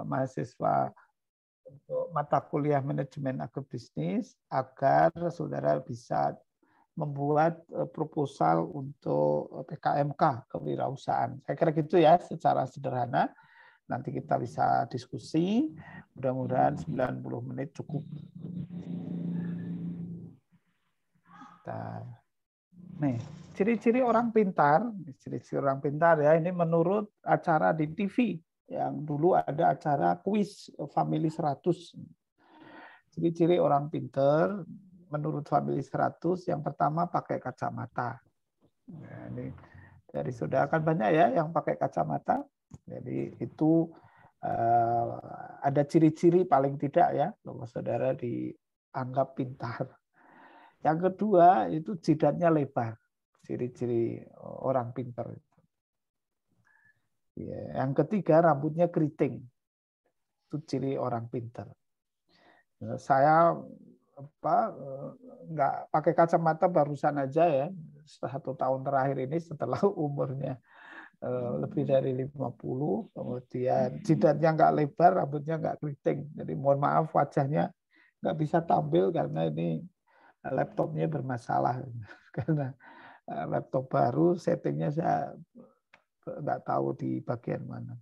mahasiswa untuk mata kuliah manajemen agribisnis agar saudara bisa membuat proposal untuk PKMK kewirausahaan. Saya kira gitu ya secara sederhana. Nanti kita bisa diskusi. Mudah-mudahan 90 menit cukup. Nih, ciri-ciri orang pintar, ciri-ciri orang pintar ya, ini menurut acara di TV yang dulu ada acara kuis Family 100. Ciri-ciri orang pintar menurut Family 100 yang pertama pakai kacamata. Nah, ini dari saudara kan banyak ya yang pakai kacamata. Jadi itu ada ciri-ciri paling tidak ya bahwa saudara dianggap pintar. Yang kedua itu jidatnya lebar, ciri-ciri orang pintar. Yang ketiga rambutnya keriting, itu ciri orang pintar. Saya nggak pakai kacamata barusan aja ya, 1 tahun terakhir ini setelah umurnya lebih dari 50, kemudian jidatnya nggak lebar, rambutnya nggak keriting. Jadi mohon maaf wajahnya nggak bisa tampil karena ini laptopnya bermasalah. Karena laptop baru, settingnya saya nggak tahu di bagian mana.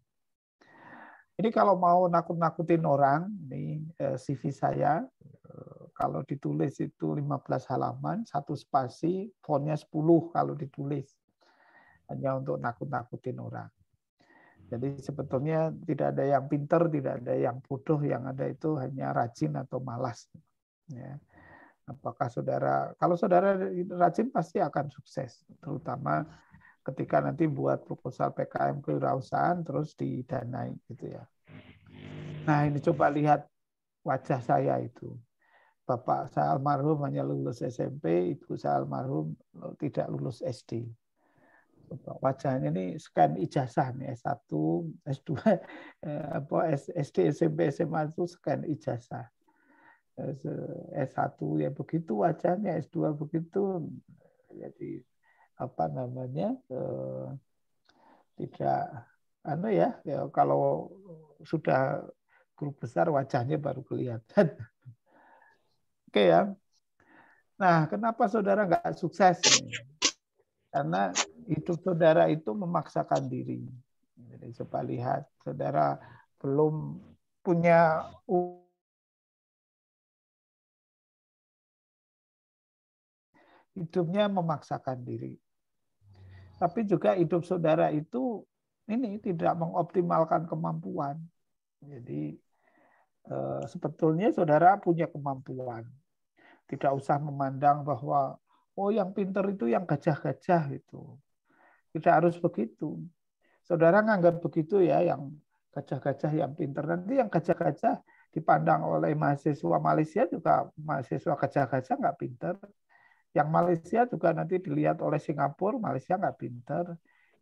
Ini kalau mau nakut-nakutin orang, ini CV saya, kalau ditulis itu 15 halaman, 1 spasi, fontnya 10 kalau ditulis. Hanya untuk nakut-nakutin orang. Jadi sebetulnya tidak ada yang pinter, tidak ada yang bodoh, yang ada itu hanya rajin atau malas. Ya. Apakah saudara, kalau saudara rajin pasti akan sukses, terutama ketika nanti buat proposal PKM kewirausahaan terus didanai gitu ya. Nah ini coba lihat wajah saya itu. Bapak saya almarhum hanya lulus SMP, ibu saya almarhum tidak lulus SD. Wajahnya ini scan ijazah nih S1, S2, SD, SMP, SMA itu scan ijazah. S1 ya begitu wajahnya, S2 begitu. Jadi apa namanya? Tidak ya kalau sudah grup besar wajahnya baru kelihatan. Oke ya. Nah, kenapa saudara nggak sukses? Karena hidup saudara itu memaksakan diri. Jadi coba lihat, saudara belum punya hidupnya memaksakan diri. Tapi juga hidup saudara itu ini tidak mengoptimalkan kemampuan. Jadi sebetulnya saudara punya kemampuan. Tidak usah memandang bahwa yang pinter itu yang gajah-gajah itu. Tidak harus begitu. Saudara nganggap begitu ya, yang gajah-gajah yang pinter. Nanti yang gajah-gajah dipandang oleh mahasiswa Malaysia juga mahasiswa gajah-gajah nggak pinter. Yang Malaysia juga nanti dilihat oleh Singapura, Malaysia nggak pinter.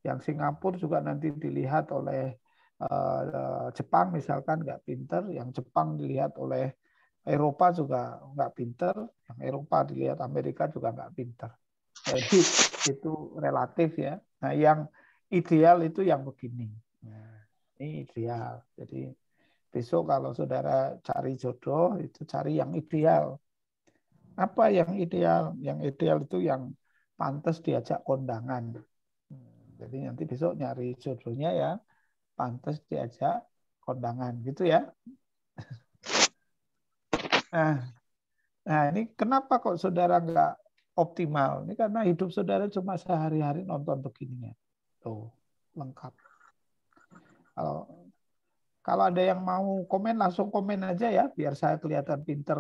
Yang Singapura juga nanti dilihat oleh Jepang misalkan nggak pinter. Yang Jepang dilihat oleh Eropa juga nggak pinter. Yang Eropa dilihat Amerika juga nggak pinter. Jadi itu relatif ya. Nah yang ideal itu yang begini. Nah, ini ideal. Jadi besok kalau saudara cari jodoh itu cari yang ideal. Apa yang ideal? Yang ideal itu yang pantas diajak kondangan. Jadi nanti besok nyari jodohnya ya pantas diajak kondangan gitu ya. Nah ini kenapa kok saudara nggak optimal? Ini karena hidup saudara cuma sehari-hari nonton begininya. Tuh, lengkap. Kalau ada yang mau komen langsung komen aja ya biar saya kelihatan pinter.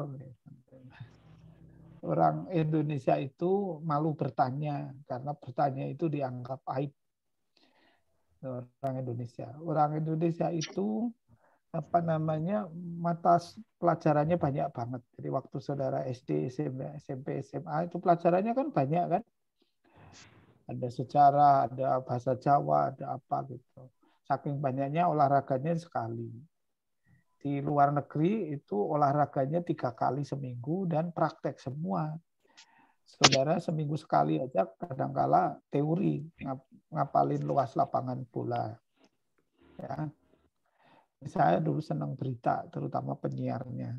Orang Indonesia itu malu bertanya karena bertanya itu dianggap aib. Orang Indonesia itu mata pelajarannya banyak banget. Jadi waktu saudara SD, SMP, SMA itu pelajarannya kan banyak kan. Ada sejarah, ada bahasa Jawa, ada apa gitu. Saking banyaknya olahraganya sekali. Di luar negeri itu olahraganya 3 kali seminggu dan praktek semua. Saudara seminggu sekali aja kadangkala teori ngapalin luas lapangan bola. Ya. Saya dulu senang berita, terutama penyiarnya.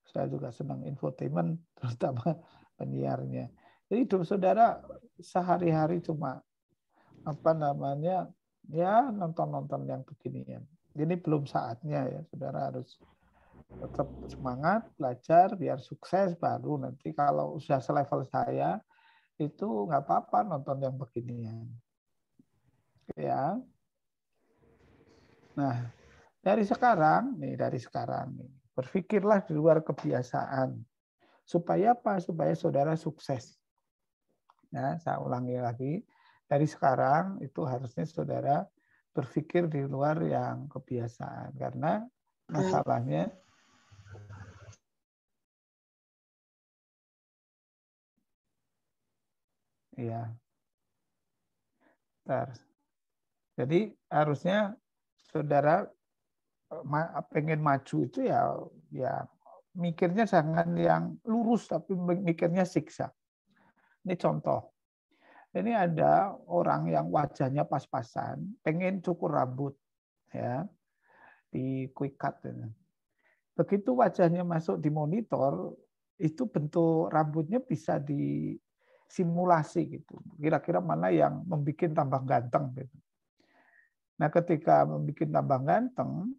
Saya juga senang infotainment, terutama penyiarnya. Jadi hidup saudara sehari-hari cuma ya nonton-nonton yang beginian. Ini belum saatnya ya, saudara harus tetap semangat belajar biar sukses, baru nanti kalau sudah selevel saya itu nggak apa-apa nonton yang beginian. Ya. Nah, dari sekarang berpikirlah di luar kebiasaan. Supaya apa? Supaya saudara sukses. Ya, saya ulangi lagi. Dari sekarang itu harusnya saudara berpikir di luar yang kebiasaan. Karena masalahnya ya. Jadi harusnya saudara pengen maju itu ya mikirnya jangan yang lurus tapi mikirnya zigzag. Ini contoh. Ini ada orang yang wajahnya pas-pasan, pengen cukur rambut ya di quick cut. Begitu wajahnya masuk di monitor, itu bentuk rambutnya bisa disimulasi gitu. Kira-kira mana yang membuat tambah ganteng gitu. Nah, ketika membuat tambah ganteng,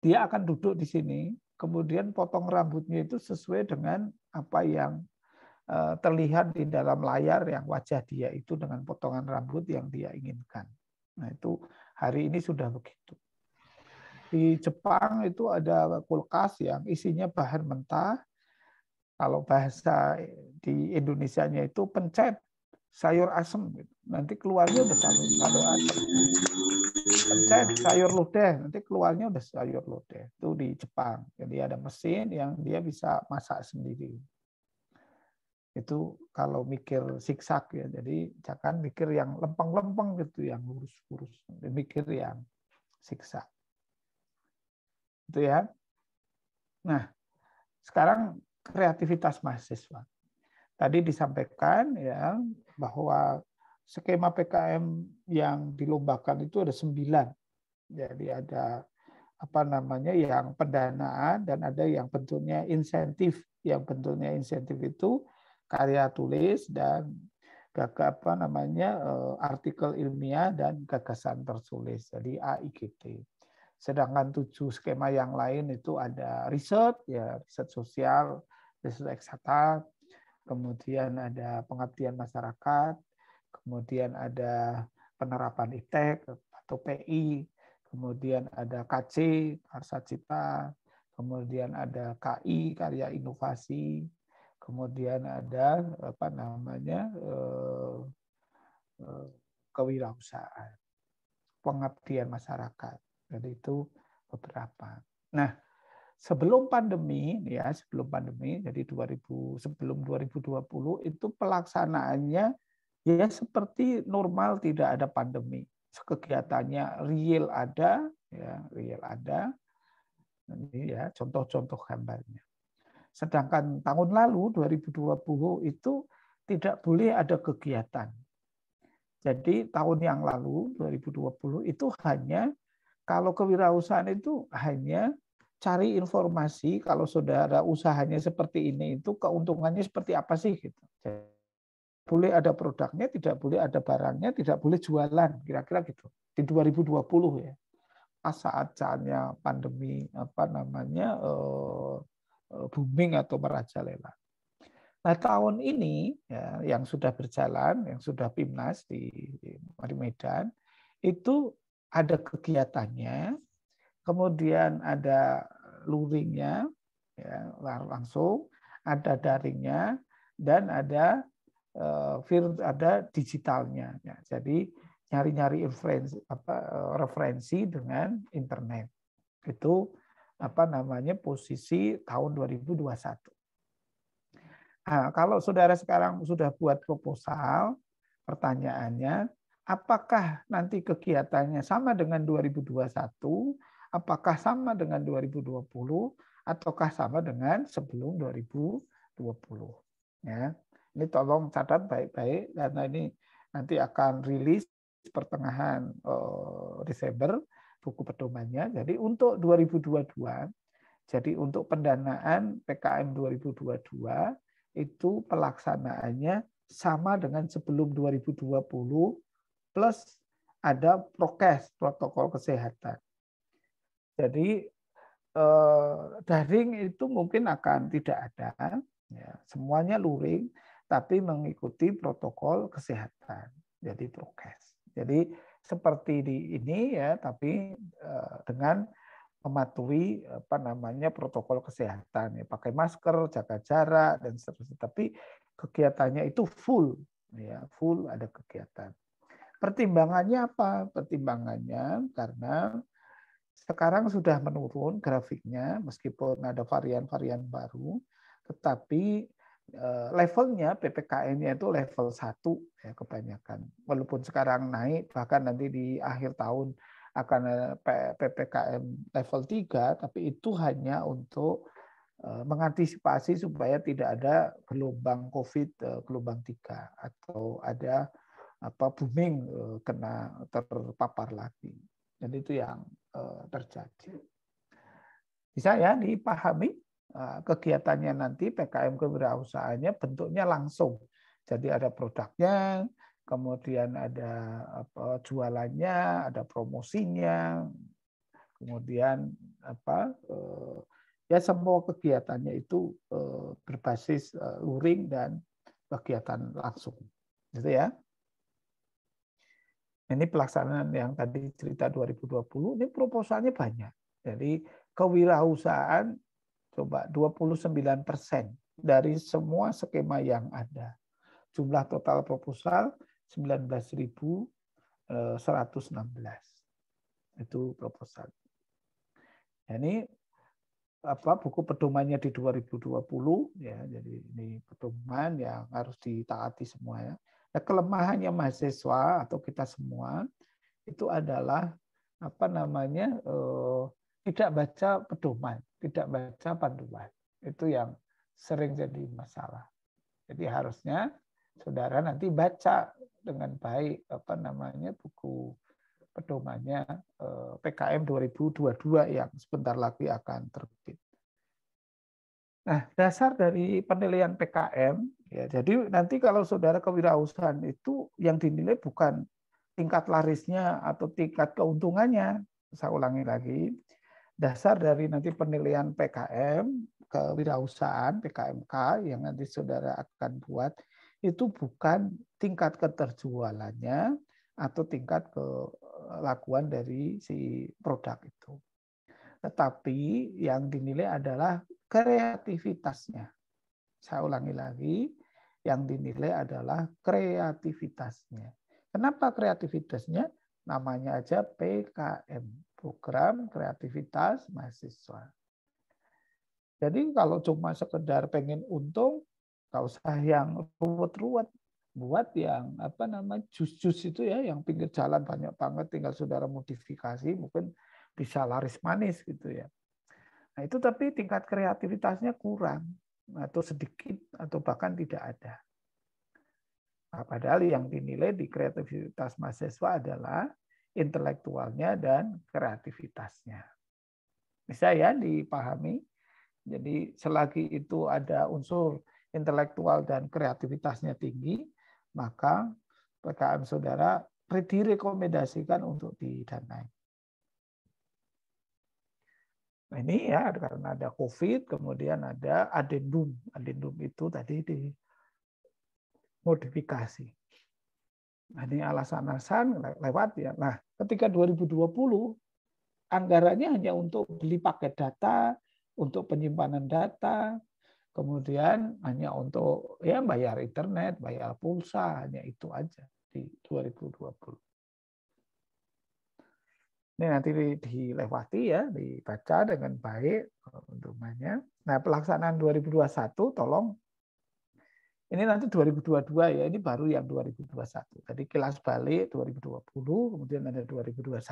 dia akan duduk di sini, kemudian potong rambutnya itu sesuai dengan apa yang terlihat di dalam layar yang wajah dia itu dengan potongan rambut yang dia inginkan. Nah, itu hari ini sudah begitu. Di Jepang itu ada kulkas yang isinya bahan mentah. Kalau bahasa di Indonesianya itu pencet sayur asem. Nanti keluarnya udah sayur asem. Pencet sayur lodeh, nanti keluarnya udah sayur lodeh. Itu di Jepang. Jadi ada mesin yang dia bisa masak sendiri. Itu kalau mikir siksak ya, jadi jangan mikir yang lempeng-lempeng gitu, yang lurus-lurus, mikir yang siksak. Itu ya. Nah, sekarang kreativitas mahasiswa. Tadi disampaikan ya bahwa skema PKM yang dilombakan itu ada 9. Jadi ada yang pendanaan dan ada yang bentuknya insentif. Yang bentuknya insentif itu karya tulis dan artikel ilmiah dan gagasan tertulis. Jadi AIGT. Sedangkan 7 skema yang lain itu ada riset, ya riset sosial, riset eksakta, kemudian ada pengabdian masyarakat, kemudian ada penerapan iptek atau PI, kemudian ada KC, Karsa Cita, kemudian ada KI, karya inovasi, kemudian ada kewirausahaan, pengabdian masyarakat. Jadi itu beberapa. Nah, sebelum pandemi, jadi sebelum 2020 itu pelaksanaannya ya seperti normal, tidak ada pandemi. Kegiatannya real ada. Ini ya contoh-contoh gambarnya. Sedangkan tahun lalu 2020 itu tidak boleh ada kegiatan. Jadi tahun yang lalu 2020 itu hanya kalau kewirausahaan itu hanya cari informasi kalau saudara usahanya seperti ini itu keuntungannya seperti apa sih gitu. Jadi, boleh ada produknya, tidak boleh ada barangnya, tidak boleh jualan, kira-kira gitu. Di 2020 ya. Pas saat-saatnya pandemi booming atau merajalela. Nah, tahun ini ya, yang sudah berjalan, yang sudah PIMNAS di Medan, itu ada kegiatannya, kemudian ada luringnya, ya, langsung, ada daringnya, dan ada digitalnya. Ya, jadi nyari-nyari referensi dengan internet. Itu posisi tahun 2021. Nah, kalau saudara sekarang sudah buat proposal, pertanyaannya, apakah nanti kegiatannya sama dengan 2021, apakah sama dengan 2020, ataukah sama dengan sebelum 2020? Ya, ini tolong catat baik-baik karena ini nanti akan rilis pertengahan Desember buku pedomannya. Jadi untuk 2022, jadi untuk pendanaan PKM 2022 itu pelaksanaannya sama dengan sebelum 2020 plus ada prokes, protokol kesehatan. Jadi daring itu mungkin akan tidak ada, ya, semuanya luring, tapi mengikuti protokol kesehatan, jadi prokes. Jadi seperti di ini ya, tapi dengan mematuhi protokol kesehatan, ya, pakai masker, jaga jarak dan seterusnya. Tapi kegiatannya itu full, ya, full ada kegiatan. Pertimbangannya apa? Pertimbangannya karena sekarang sudah menurun grafiknya meskipun ada varian-varian baru, tetapi levelnya PPKM-nya itu level 1 ya kebanyakan. Walaupun sekarang naik, bahkan nanti di akhir tahun akan PPKM level 3, tapi itu hanya untuk mengantisipasi supaya tidak ada gelombang COVID gelombang 3 atau ada booming kena terpapar lagi. Dan itu yang terjadi. Bisa ya dipahami kegiatannya nanti PKM kewirausahaannya bentuknya langsung. Jadi ada produknya, kemudian ada jualannya, ada promosinya, kemudian ya semua kegiatannya itu berbasis luring dan kegiatan langsung. Gitu ya. Ini pelaksanaan yang tadi cerita 2020, ini proposalnya banyak. Jadi kewirausahaan coba 29% dari semua skema yang ada. Jumlah total proposal 19.116. Itu proposal. Ini buku pedomannya di 2020 ya. Jadi ini pedoman yang harus ditaati semua ya. Nah, kelemahannya mahasiswa atau kita semua itu adalah tidak baca pedoman, tidak baca panduan. Itu yang sering jadi masalah. Jadi harusnya saudara nanti baca dengan baik buku pedomannya PKM 2022 yang sebentar lagi akan terbit. Nah, dasar dari penilaian PKM, ya, jadi nanti kalau saudara kewirausahaan itu yang dinilai bukan tingkat larisnya atau tingkat keuntungannya. Saya ulangi lagi, dasar dari nanti penilaian PKM kewirausahaan PKMK yang nanti saudara akan buat itu bukan tingkat keterjualannya atau tingkat kelakuan dari si produk itu. Tetapi yang dinilai adalah kreativitasnya. Saya ulangi lagi, yang dinilai adalah kreativitasnya. Kenapa kreativitasnya? Namanya aja PKM, Program Kreativitas Mahasiswa. Jadi kalau cuma sekedar pengen untung, nggak usah yang ruwet-ruwet. Buat yang jus-jus itu ya, yang pinggir jalan banyak banget, tinggal saudara modifikasi, mungkin bisa laris manis gitu ya. Nah itu tapi tingkat kreativitasnya kurang atau sedikit atau bahkan tidak ada. Nah, padahal yang dinilai di kreativitas mahasiswa adalah intelektualnya dan kreativitasnya. Bisa ya dipahami? Jadi selagi itu ada unsur intelektual dan kreativitasnya tinggi, maka PKM saudara direkomendasikan untuk didanai. Nah ini ya karena ada COVID, kemudian ada adendum. Adendum itu tadi dimodifikasi. Nah ini alasan-alasan lewat ya. Nah ketika 2020 anggarannya hanya untuk beli paket data, untuk penyimpanan data, kemudian hanya untuk ya bayar internet, bayar pulsa, hanya itu aja di 2020. Ini nanti dilewati ya, dibaca dengan baik untuknya. Nah, pelaksanaan 2021 tolong ini nanti 2022 ya, ini baru yang 2021. Tadi kilas balik 2020, kemudian ada 2021.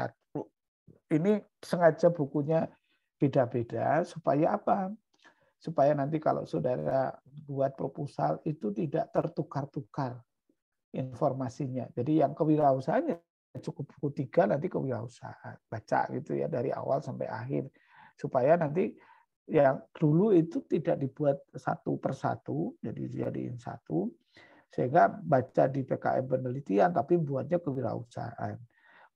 Ini sengaja bukunya beda-beda supaya apa? Supaya nanti kalau saudara buat proposal itu tidak tertukar-tukar informasinya. Jadi yang kewirausahaan cukup buku 3 nanti kewirausahaan. Baca gitu ya dari awal sampai akhir. Supaya nanti yang dulu itu tidak dibuat satu persatu, jadi dijadiin satu. Sehingga baca di PKM penelitian tapi buatnya kewirausahaan.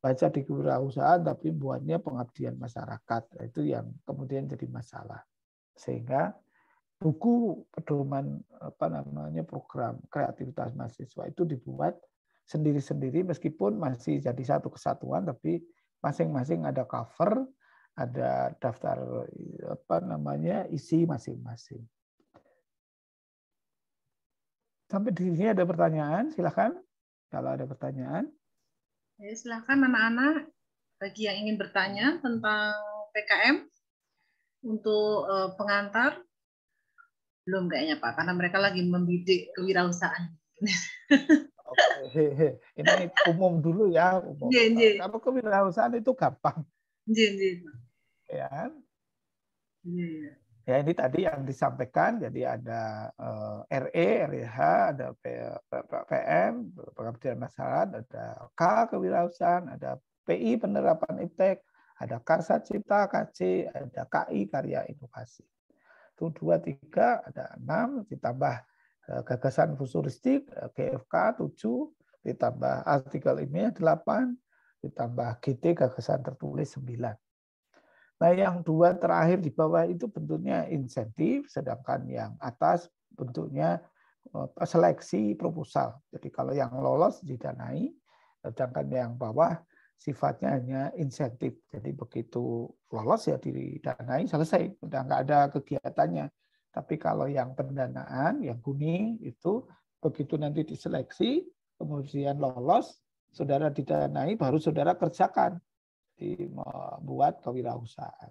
Baca di kewirausahaan tapi buatnya pengabdian masyarakat. Itu yang kemudian jadi masalah. Sehingga buku pedoman program kreativitas mahasiswa itu dibuat sendiri-sendiri meskipun masih jadi satu kesatuan tapi masing-masing ada cover, ada daftar isi masing-masing. Sampai di sini ada pertanyaan, silakan kalau ada pertanyaan. Ya, silakan anak-anak bagi yang ingin bertanya tentang PKM untuk pengantar. Belum kayaknya Pak, karena mereka lagi membidik kewirausahaan. Ini umum dulu ya. Umum. Kalau kewirausahaan itu gampang. Ya. Ya ini tadi yang disampaikan, jadi ada RE, REH, ada PM, pengabdian masyarakat, ada K, kewirausahaan, ada PI, penerapan iptek, ada Karsa Cipta, KC, ada KI, karya inovasi. Itu 2, 3, ada 6, ditambah gagasan futuristik, GFK 7, ditambah artikel ilmiah 8, ditambah GT, gagasan tertulis 9. Nah, yang 2 terakhir di bawah itu bentuknya insentif, sedangkan yang atas bentuknya seleksi proposal. Jadi kalau yang lolos didanai, sedangkan yang bawah sifatnya hanya insentif. Jadi begitu lolos ya didanai, selesai. Udah nggak ada kegiatannya. Tapi kalau yang pendanaan, yang kuning itu begitu nanti diseleksi, kemudian lolos, saudara didanai, baru saudara kerjakan. Membuat kewirausahaan.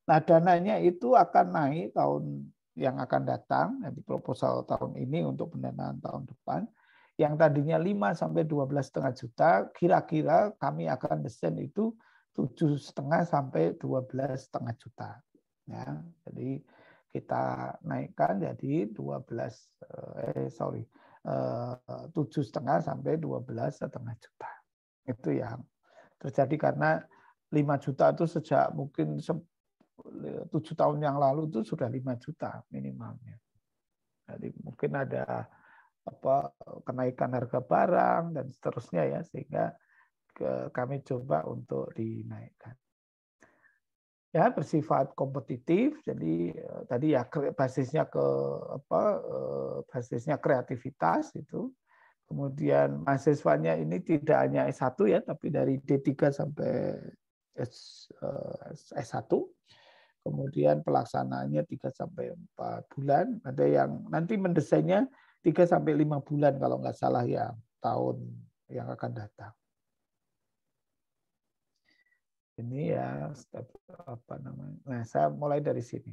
Nah, dananya itu akan naik tahun yang akan datang, nanti proposal tahun ini untuk pendanaan tahun depan. Yang tadinya 5 sampai 12,5 juta, kira-kira kami akan desain itu 7,5 sampai 12,5 juta. Ya, jadi kita naikkan jadi 7,5 sampai 12,5 juta. Itu yang terjadi karena 5 juta itu sejak mungkin 7 tahun yang lalu itu sudah 5 juta minimalnya. Jadi mungkin ada kenaikan harga barang dan seterusnya ya, sehingga kami coba untuk dinaikkan. Ya, bersifat kompetitif. Jadi tadi ya basisnya basisnya kreativitas itu. Kemudian mahasiswanya ini tidak hanya S1 ya, tapi dari D3 sampai S1. Kemudian pelaksanaannya 3 sampai 4 bulan. Ada yang nanti mendesainnya 3 sampai 5 bulan kalau nggak salah ya, tahun yang akan datang. Ini ya Nah, saya mulai dari sini.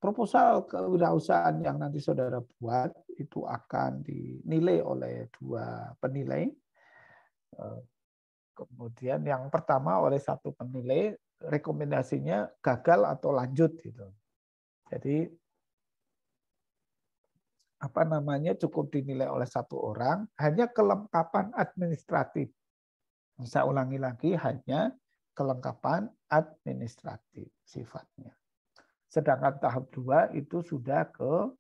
Proposal kewirausahaan yang nanti saudara buat itu akan dinilai oleh 2 penilai. Kemudian yang pertama oleh 1 penilai, rekomendasinya gagal atau lanjut gitu. Jadi cukup dinilai oleh 1 orang, hanya kelengkapan administratif. Saya ulangi lagi, hanya kelengkapan administratif sifatnya. Sedangkan tahap 2 itu sudah ke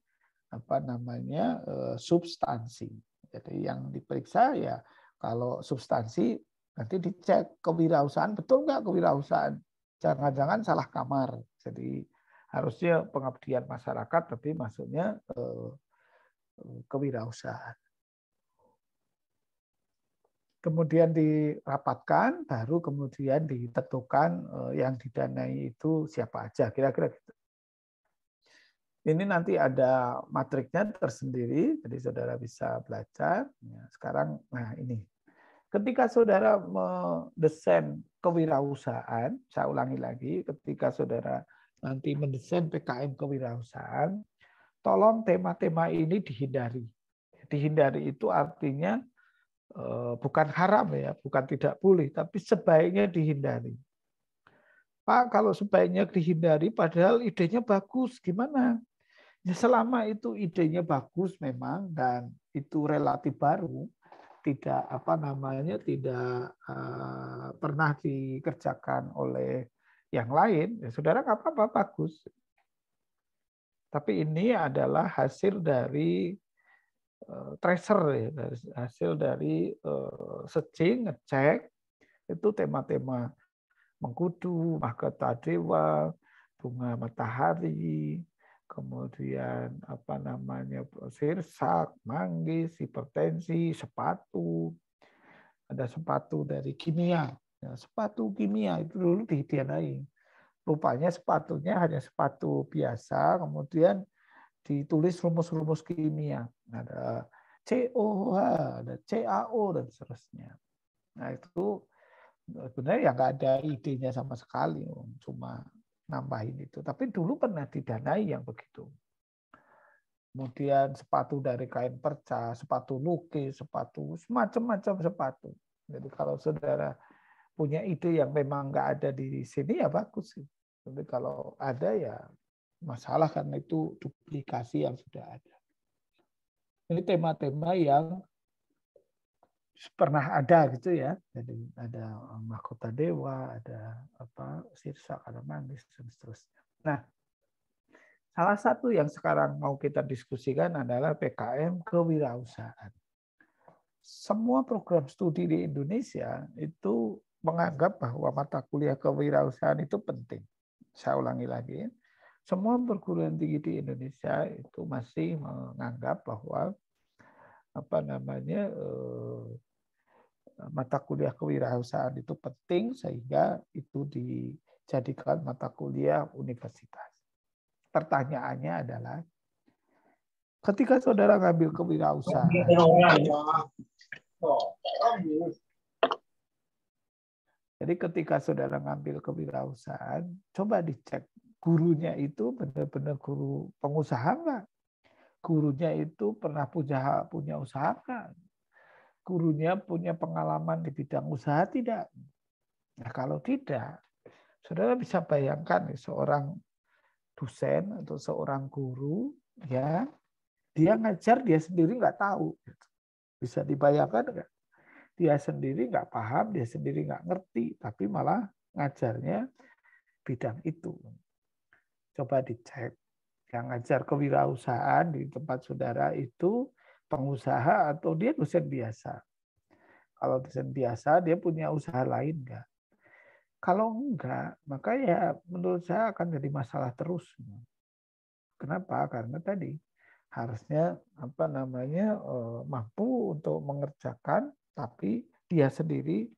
substansi. Jadi yang diperiksa ya kalau substansi nanti dicek kewirausahaan, betul nggak kewirausahaan? Jangan-jangan salah kamar. Jadi harusnya pengabdian masyarakat tapi maksudnya kewirausahaan. Kemudian dirapatkan, baru kemudian ditentukan yang didanai itu siapa aja, kira-kira gitu. Ini nanti ada matriknya tersendiri, jadi saudara bisa belajar. Sekarang, nah ini. Ketika saudara mendesain kewirausahaan, saya ulangi lagi, ketika saudara nanti mendesain PKM kewirausahaan, tolong tema-tema ini dihindari. Dihindari itu artinya bukan haram ya, bukan tidak boleh, tapi sebaiknya dihindari. Pak, kalau sebaiknya dihindari, padahal idenya bagus, gimana? Ya, selama itu idenya bagus memang dan itu relatif baru, tidak pernah dikerjakan oleh yang lain, ya saudara nggak apa-apa, bagus. Tapi ini adalah hasil dari tracer, ya, hasil dari searching, ngecek, itu tema-tema mengkudu, mahkota dewa, bunga matahari, kemudian sirsak, manggis, hipertensi, sepatu. Ada sepatu dari kimia. Ya, sepatu kimia itu dulu didanai. Rupanya sepatunya hanya sepatu biasa, kemudian ditulis rumus-rumus kimia. Ada COH, ada CaO, dan seterusnya. Nah itu sebenarnya ya nggak ada idenya sama sekali, cuma nambahin itu. Tapi dulu pernah didanai yang begitu. Kemudian sepatu dari kain perca, sepatu lukis, sepatu semacam-macam sepatu. Jadi kalau saudara punya ide yang memang nggak ada di sini ya bagus sih. Tapi kalau ada ya masalah karena itu duplikasi yang sudah ada. Ini tema-tema yang pernah ada gitu ya. Jadi ada mahkota dewa, ada sirsak, ada manggis, dan seterusnya. Nah, salah satu yang sekarang mau kita diskusikan adalah PKM kewirausahaan. Semua program studi di Indonesia itu menganggap bahwa mata kuliah kewirausahaan itu penting. Saya ulangi lagi, semua perguruan tinggi di Indonesia itu masih menganggap bahwa mata kuliah kewirausahaan itu penting sehingga itu dijadikan mata kuliah universitas. Pertanyaannya adalah, ketika saudara ngambil kewirausahaan, jadi ketika saudara ngambil kewirausahaan, coba dicek gurunya itu benar-benar guru pengusaha nggak? Gurunya itu pernah punya usaha nggak? Gurunya punya pengalaman di bidang usaha tidak? Nah kalau tidak, saudara bisa bayangkan seorang dosen atau seorang guru ya dia ngajar dia sendiri nggak tahu, bisa dibayangkan nggak? Dia sendiri nggak paham, dia sendiri nggak ngerti, tapi malah ngajarnya bidang itu. Coba dicek, yang ngajar kewirausahaan di tempat saudara itu pengusaha atau dia dosen biasa? Kalau dosen biasa dia punya usaha lain nggak? Kalau enggak, maka ya menurut saya akan jadi masalah terus. Kenapa? Karena tadi harusnya mampu untuk mengerjakan, tapi dia sendiri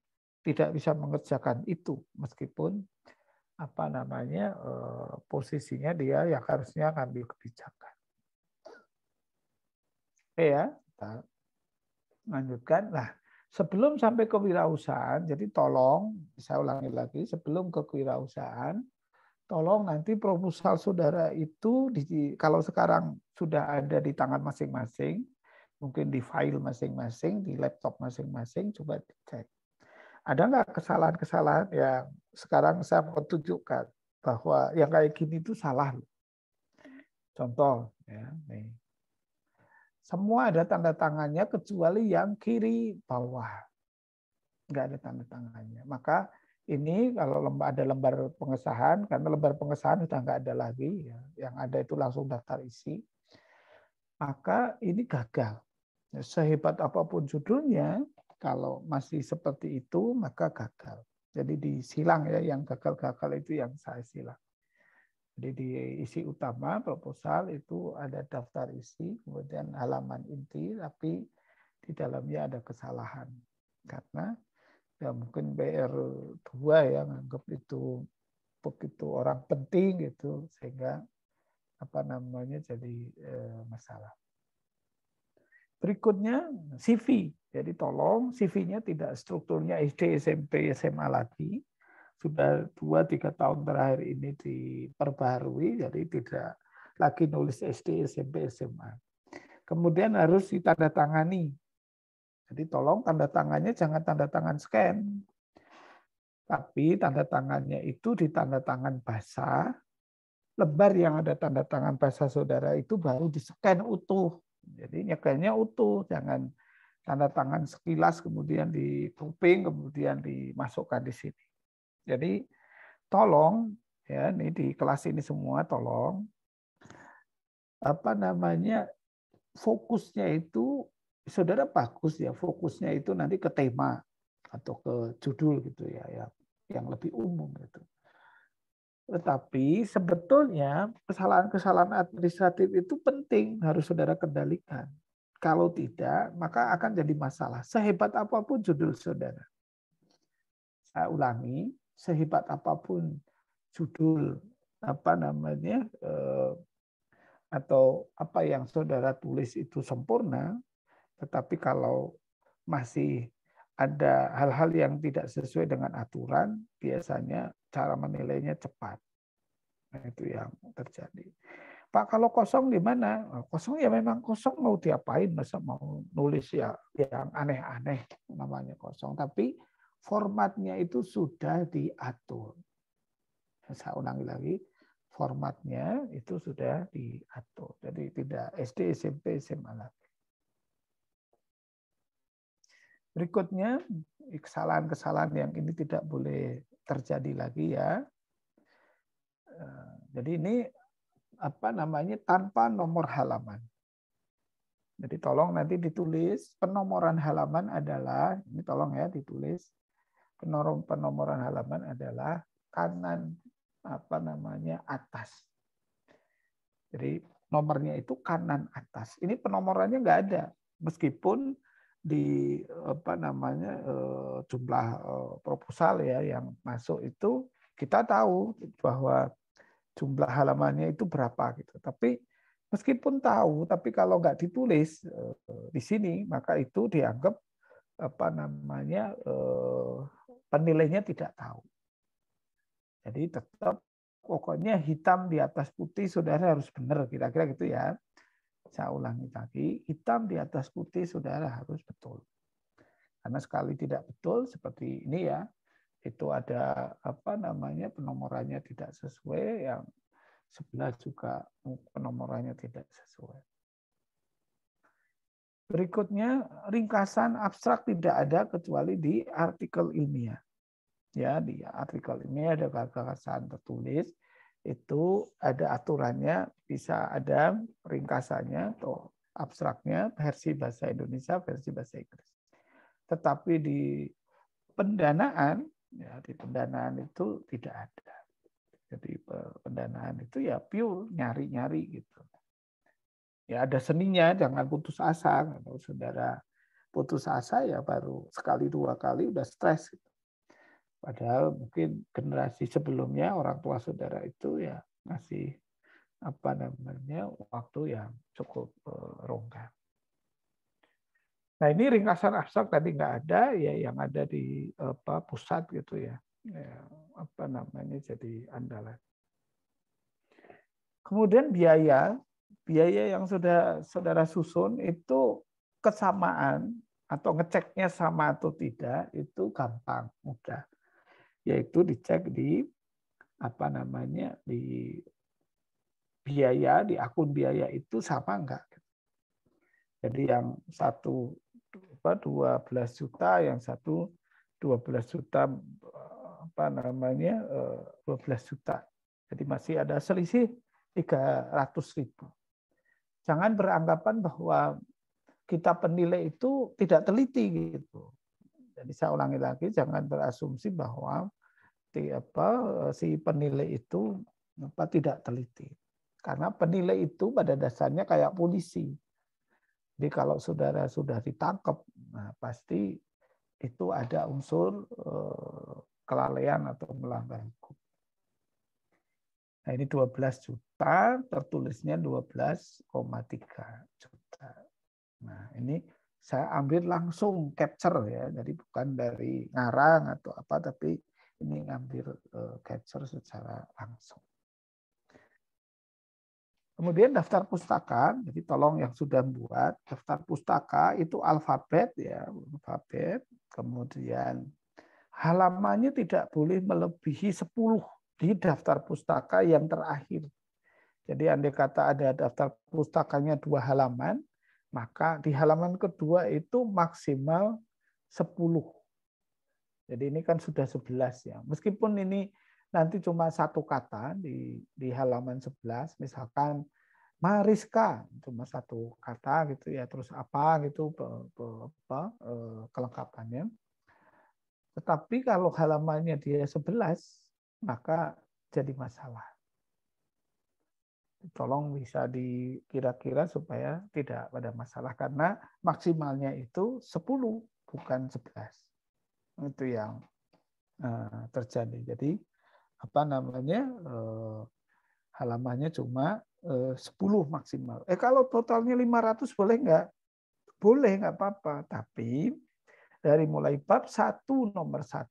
tidak bisa mengerjakan itu meskipun posisinya dia yang harusnya ngambil kebijakan. Oke ya, kita lanjutkan. Nah, sebelum sampai kewirausahaan, jadi tolong, saya ulangi lagi, sebelum ke kewirausahaan, tolong nanti proposal saudara itu, kalau sekarang sudah ada di tangan masing-masing, mungkin di file masing-masing, di laptop masing-masing, coba dicek. Ada nggak kesalahan-kesalahan yang sekarang saya mau tunjukkan bahwa yang kayak gini itu salah. Contoh, ya, nih. Semua ada tanda tangannya kecuali yang kiri bawah. Nggak ada tanda tangannya. Maka ini kalau ada lembar pengesahan, karena lembar pengesahan sudah nggak ada lagi, ya, yang ada itu langsung daftar isi, maka ini gagal. Sehebat apapun judulnya, kalau masih seperti itu, maka gagal. Jadi disilang ya, yang gagal-gagal itu yang saya silang. Jadi di isi utama proposal itu ada daftar isi, kemudian halaman inti, tapi di dalamnya ada kesalahan. Karena ya mungkin PR2 ya nganggap itu begitu orang penting gitu, sehingga jadi masalah. Berikutnya CV. Jadi tolong CV-nya tidak strukturnya SD, SMP, SMA lagi. Sudah 2-3 tahun terakhir ini diperbaharui, jadi tidak lagi nulis SD, SMP, SMA. Kemudian harus ditandatangani. Jadi tolong tanda tangannya jangan tanda tangan scan. Tapi tanda tangannya itu di tanda tangan basah. Lembar yang ada tanda tangan basah saudara itu baru di-scan utuh. Jadi nyekelnya utuh, jangan tanda tangan sekilas, kemudian di grouping, kemudian dimasukkan di sini. Jadi tolong ya, ini di kelas ini semua tolong fokusnya itu saudara bagus ya, fokusnya itu nanti ke tema atau ke judul gitu ya, yang lebih umum gitu. Tetapi sebetulnya kesalahan-kesalahan administratif itu penting, harus saudara kendalikan. Kalau tidak, maka akan jadi masalah. Sehebat apapun judul saudara. Saya ulangi, sehebat apapun judul atau apa yang saudara tulis itu sempurna, tetapi kalau masih ada hal-hal yang tidak sesuai dengan aturan, biasanya cara menilainya cepat. Nah, itu yang terjadi. Pak, kalau kosong gimana? Kosong ya memang kosong, mau diapain? Masa mau nulis ya yang aneh-aneh namanya kosong. Tapi formatnya itu sudah diatur. Saya ulangi lagi, formatnya itu sudah diatur. Jadi tidak SD, SMP, SMA lagi. Berikutnya, kesalahan-kesalahan yang ini tidak boleh terjadi lagi ya. Jadi ini tanpa nomor halaman. Jadi tolong nanti ditulis penomoran halaman adalah, ini tolong ya ditulis, penomoran halaman adalah kanan atas. Jadi nomornya itu kanan atas. Ini penomorannya nggak ada, meskipun di jumlah proposal ya yang masuk itu kita tahu bahwa jumlah halamannya itu berapa gitu. Tapi meskipun tahu, tapi kalau nggak ditulis di sini, maka itu dianggap penilainya tidak tahu. Jadi tetap pokoknya hitam di atas putih, saudara harus benar, kira-kira gitu ya. Saya ulangi tadi, hitam di atas putih saudara harus betul. Karena sekali tidak betul seperti ini ya, itu ada penomorannya tidak sesuai, yang sebelah juga penomorannya tidak sesuai. Berikutnya, ringkasan abstrak tidak ada kecuali di artikel ilmiah. Ya, di artikel ilmiah ada gagasan tertulis, itu ada aturannya, bisa ada ringkasannya atau abstraknya, versi bahasa Indonesia, versi bahasa Inggris. Tetapi di pendanaan, ya di pendanaan itu tidak ada. Jadi pendanaan itu ya pure nyari-nyari gitu. Ya ada seninya, jangan putus asa. Kalau saudara putus asa ya baru sekali dua kali udah stres. Gitu. Padahal mungkin generasi sebelumnya orang tua saudara itu ya masih waktu yang cukup rongga. Nah ini ringkasan abstrak tadi nggak ada, ya yang ada di pusat gitu ya, jadi andalan. Kemudian biaya yang sudah saudara susun itu kesamaan atau ngeceknya sama atau tidak itu gampang, mudah. Yaitu dicek di di biaya, di akun biaya itu sama enggak. Jadi yang satu 12 juta, yang satu 12 juta 12 juta. Jadi masih ada selisih 300.000. Jangan beranggapan bahwa kita penilai itu tidak teliti gitu. Jadi saya ulangi lagi, jangan berasumsi bahwa si penilai itu tidak teliti. Karena penilai itu pada dasarnya kayak polisi. Jadi kalau saudara sudah ditangkap, nah pasti itu ada unsur kelalaian atau melanggar hukum. Nah ini 12 juta, tertulisnya 12,3 juta. Nah ini saya ambil langsung capture ya, jadi bukan dari ngarang atau apa, tapi ini ngambil capture secara langsung. Kemudian daftar pustaka, jadi tolong yang sudah buat daftar pustaka itu alfabet ya, alfabet. Kemudian halamannya tidak boleh melebihi 10 di daftar pustaka yang terakhir. Jadi andai kata ada daftar pustakanya 2 halaman, maka di halaman kedua itu maksimal 10. Jadi ini kan sudah 11 ya. Meskipun ini nanti cuma satu kata di halaman 11, misalkan Mariska cuma satu kata gitu ya, terus apa gitu kelengkapannya. Tetapi kalau halamannya dia 11, maka jadi masalah. Tolong bisa dikira-kira supaya tidak ada masalah karena maksimalnya itu 10 bukan 11. Itu yang terjadi. Jadi apa namanya halamannya cuma 10 maksimal. Kalau totalnya 500 boleh nggak? Boleh, nggak apa-apa. Tapi dari mulai bab 1 nomor 1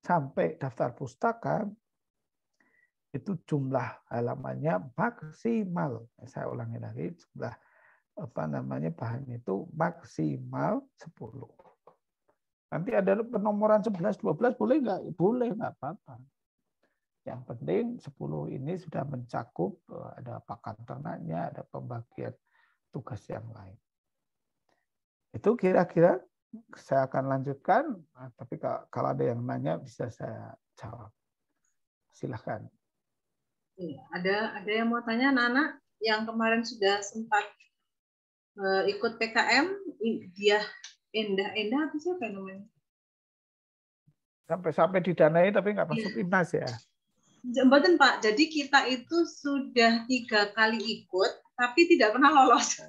sampai daftar pustaka itu jumlah halamannya maksimal. Saya ulangi lagi, jumlah bahan itu maksimal 10. Nanti ada penomoran 11, 12 boleh nggak? Boleh, nggak apa-apa. Yang penting 10 ini sudah mencakup ada pakan ternaknya, ada pembagian tugas yang lain. Itu kira-kira saya akan lanjutkan, tapi kalau ada yang nanya bisa saya jawab. Silahkan. Ada yang mau tanya, anak-anak yang kemarin sudah sempat ikut PKM, dia Endah apa siapa namanya? Sampai didanai tapi nggak masuk INAS ya? Jembatan Pak, jadi kita itu sudah 3 kali ikut, tapi tidak pernah lolos.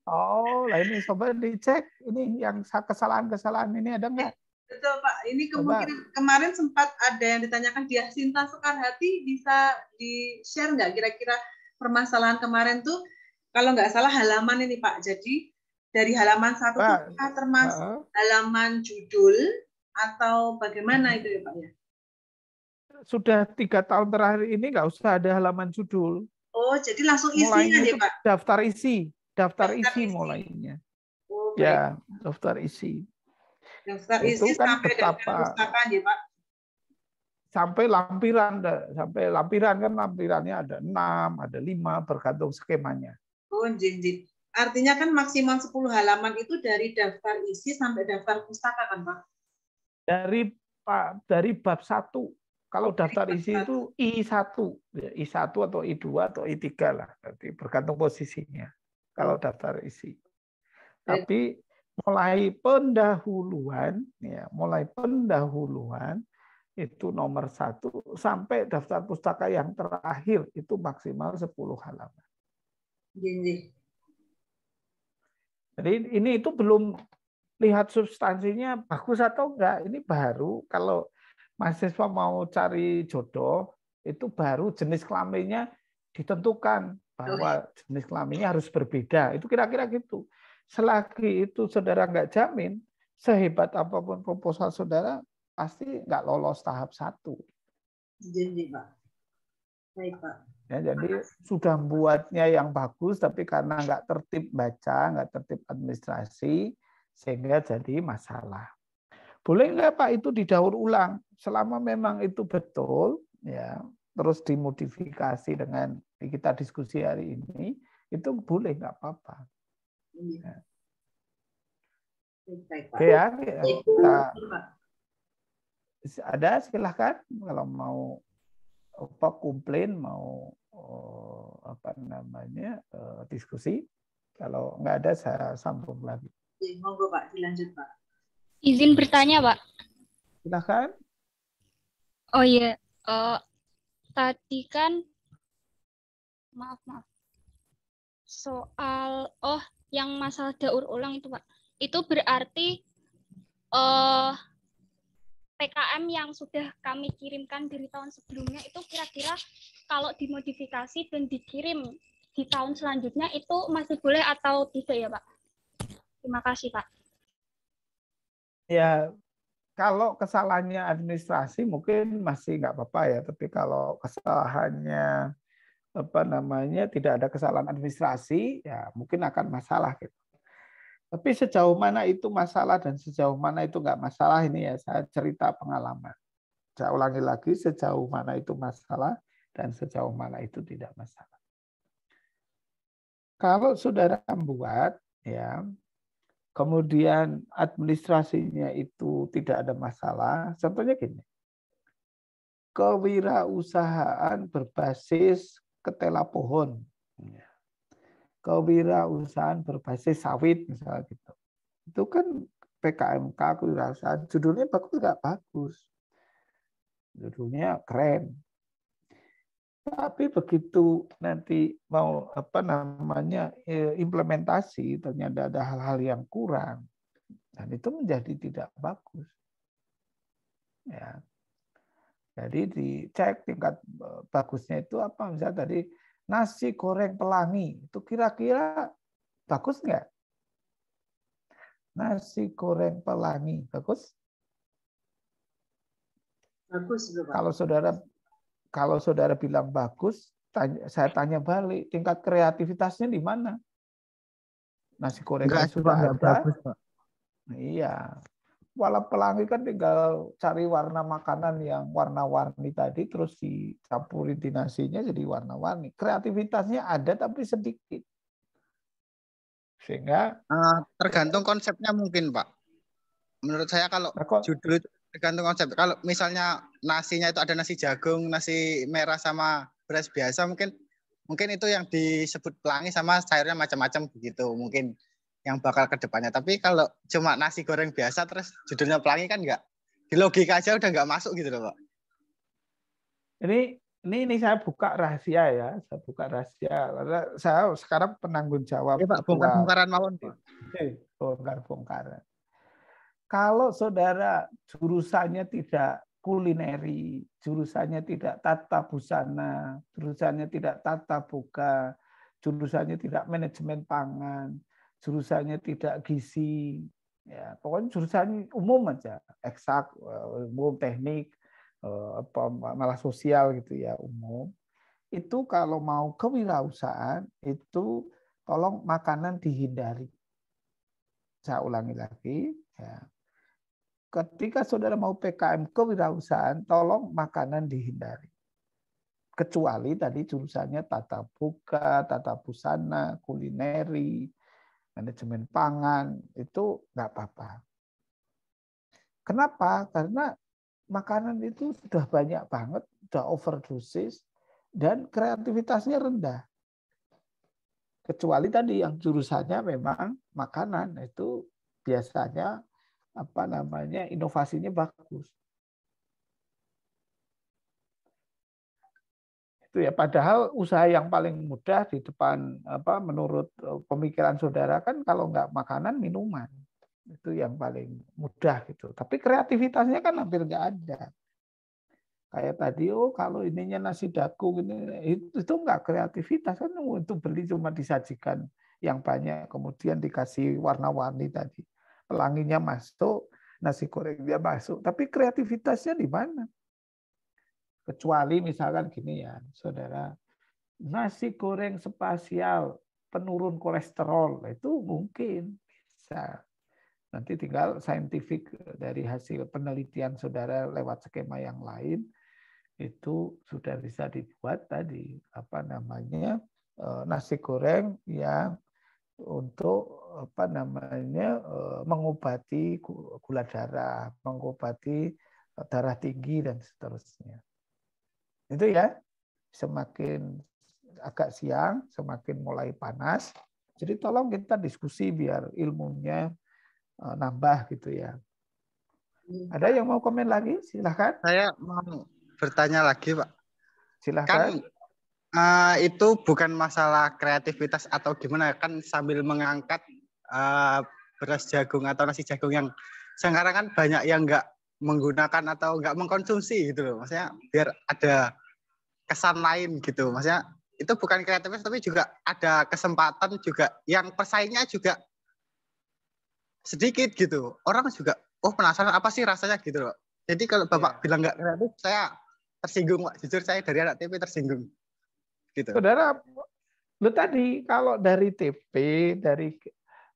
Oh, lah ini coba dicek, ini yang kesalahan-kesalahan ini ada nggak? Betul Pak, ini kemungkinan kemarin sempat ada yang ditanyakan di Sinta Soekarhati, bisa di-share nggak kira-kira permasalahan kemarin tuh, kalau nggak salah halaman ini Pak, jadi dari halaman 1 tuh termasuk halaman judul atau bagaimana itu ya Pak ya? Sudah 3 tahun terakhir ini nggak usah ada halaman judul. Oh, jadi langsung isinya ya Pak? Daftar isi mulainya. Oh, ya, daftar isi. Daftar itu isi kan sampai betapa perpustakaan ya Pak? Sampai lampiran kan lampirannya ada 6, ada 5 bergantung skemanya. Oh, jinjit. Artinya kan maksimal 10 halaman itu dari daftar isi sampai daftar pustaka kan Pak? Dari bab 1. Kalau daftar isi itu I1, I1 atau I2 atau I3 lah, berarti bergantung posisinya. Kalau daftar isi. Tapi mulai pendahuluan itu nomor 1 sampai daftar pustaka yang terakhir itu maksimal 10 halaman. Jadi ini itu belum lihat substansinya bagus atau enggak. Ini baru kalau mahasiswa mau cari jodoh itu baru jenis kelaminnya ditentukan bahwa jenis kelaminnya harus berbeda. Itu kira-kira gitu. Selagi itu saudara nggak jamin, sehebat apapun proposal saudara, pasti nggak lolos tahap 1. Jadi Pak. Baik Pak. Ya, jadi sudah buatnya yang bagus, tapi karena nggak tertib baca, nggak tertib administrasi, sehingga jadi masalah. Boleh nggak Pak itu didaur ulang? Selama memang itu betul, ya terus dimodifikasi dengan kita diskusi hari ini, itu boleh nggak apa-apa. Ya. Oke ya, kita ada silahkan kalau mau komplain, mau diskusi. Kalau nggak ada saya sambung lagi. Monggo Pak, dilanjut Pak. Izin bertanya Pak. Silahkan. Oh iya, tadi kan maaf soal yang masalah daur ulang itu Pak, itu berarti PKM yang sudah kami kirimkan dari tahun sebelumnya itu kira-kira kalau dimodifikasi dan dikirim di tahun selanjutnya itu masih boleh atau tidak ya Pak? Terima kasih Pak. Ya, kalau kesalahannya administrasi mungkin masih nggak apa-apa ya, tapi kalau kesalahannya tidak ada kesalahan administrasi, ya mungkin akan masalah gitu. Tapi sejauh mana itu masalah dan sejauh mana itu nggak masalah, ini ya saya cerita pengalaman. Saya ulangi lagi, sejauh mana itu masalah dan sejauh mana itu tidak masalah. Kalau saudara buat, ya, kemudian administrasinya itu tidak ada masalah, contohnya gini, kewirausahaan berbasis ketela pohon, kewirausahaan berbasis sawit misalnya gitu, itu kan PKMK kewirausahaan, judulnya bagus nggak bagus, judulnya keren. Tapi begitu nanti mau implementasi, ternyata ada hal-hal yang kurang, dan itu menjadi tidak bagus. Ya. Jadi dicek tingkat bagusnya itu apa, misalnya tadi nasi goreng pelangi, itu kira-kira bagus nggak? Nasi goreng pelangi bagus? Bagus itu, Pak. Kalau saudara bilang bagus, saya tanya balik, tingkat kreativitasnya di mana? Nasi gorengnya sudah ada. Bagus, Pak. Iya. Walau pelangi kan tinggal cari warna makanan yang warna-warni tadi, terus dicampurin di nasinya jadi warna-warni. Kreativitasnya ada tapi sedikit. Sehingga tergantung konsepnya mungkin, Pak. Menurut saya kalau judul itu tergantung konsep. Kalau misalnya nasinya itu ada nasi jagung, nasi merah sama beras biasa, mungkin itu yang disebut pelangi sama sayurnya macam-macam begitu mungkin yang bakal ke depannya. Tapi kalau cuma nasi goreng biasa terus judulnya pelangi kan nggak, di logika aja udah nggak masuk gitu loh, Pak. Ini saya buka rahasia ya, saya buka rahasia karena saya sekarang penanggung jawab. Pak, bongkar-bongkaran mawon, Pak. Bongkar-bongkaran. Kalau saudara jurusannya tidak kulineri, jurusannya tidak tata busana, jurusannya tidak tata boga, jurusannya tidak manajemen pangan, jurusannya tidak gizi, ya pokoknya jurusan umum aja, eksak, umum, teknik, malah sosial gitu ya, umum. Itu kalau mau kewirausahaan itu tolong makanan dihindari. Saya ulangi lagi, ya. Ketika saudara mau PKM kewirausahaan, tolong makanan dihindari. Kecuali tadi jurusannya tata boga, tata busana, kulineri, manajemen pangan, itu nggak apa-apa. Kenapa? Karena makanan itu sudah banyak banget, sudah overdosis, dan kreativitasnya rendah. Kecuali tadi yang jurusannya memang makanan, itu biasanya inovasinya bagus. Itu ya, padahal usaha yang paling mudah di depan menurut pemikiran saudara kan kalau nggak makanan, minuman. Itu yang paling mudah gitu. Tapi kreativitasnya kan hampir nggak ada. Kayak tadi, kalau ininya nasi daku itu nggak kreativitas kan, untuk beli cuma disajikan yang banyak, kemudian dikasih warna-warni tadi. Pelanginya masuk, nasi gorengnya masuk, tapi kreativitasnya di mana? Kecuali misalkan gini ya, saudara, nasi goreng spasial penurun kolesterol, itu mungkin bisa. Nanti tinggal saintifik dari hasil penelitian saudara lewat skema yang lain, itu sudah bisa dibuat tadi nasi goreng yang untuk mengobati gula darah, mengobati darah tinggi dan seterusnya. Itu ya, semakin agak siang, semakin mulai panas. Jadi tolong kita diskusi biar ilmunya nambah gitu ya. Ada yang mau komen lagi? Silahkan. Saya mau bertanya lagi, Pak. Silahkan. Kan itu bukan masalah kreativitas atau gimana, kan sambil mengangkat beras jagung atau nasi jagung yang sekarang kan banyak yang nggak menggunakan atau nggak mengkonsumsi gitu loh, maksudnya biar ada kesan lain gitu, maksudnya itu bukan kreativitas tapi juga ada kesempatan juga yang pesaingnya juga sedikit gitu, orang juga penasaran apa sih rasanya gitu loh. Jadi kalau Bapak bilang nggak kreatif, saya tersinggung, Pak. Jujur saya dari anak TP tersinggung. Gitu. Saudara, tadi kalau dari TP, dari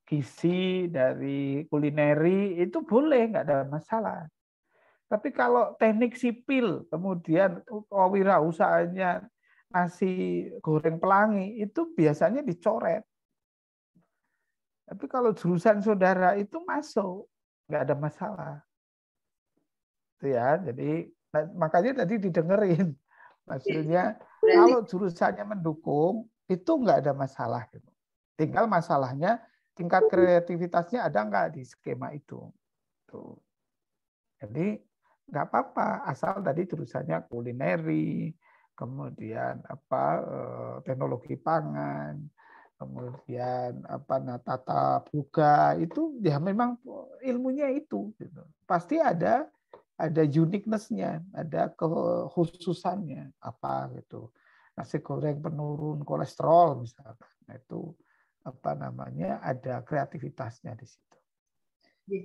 gizi, dari kulineri itu boleh, nggak ada masalah. Tapi kalau teknik sipil, kemudian wirausahaannya nasi goreng pelangi, itu biasanya dicoret. Tapi kalau jurusan saudara itu masuk, nggak ada masalah. Itu ya, jadi makanya tadi didengerin. Maksudnya kalau jurusannya mendukung, itu nggak ada masalah. Gitu. Tinggal masalahnya tingkat kreativitasnya ada nggak di skema itu. Tuh. Jadi nggak apa-apa, asal tadi jurusannya kulineri, kemudian teknologi pangan, kemudian tata boga, itu ya memang ilmunya itu gitu. Pasti ada uniqueness-nya, ada kekhususannya apa gitu. Nasi goreng penurun kolesterol misalkan. Nah, itu ada kreativitasnya di situ.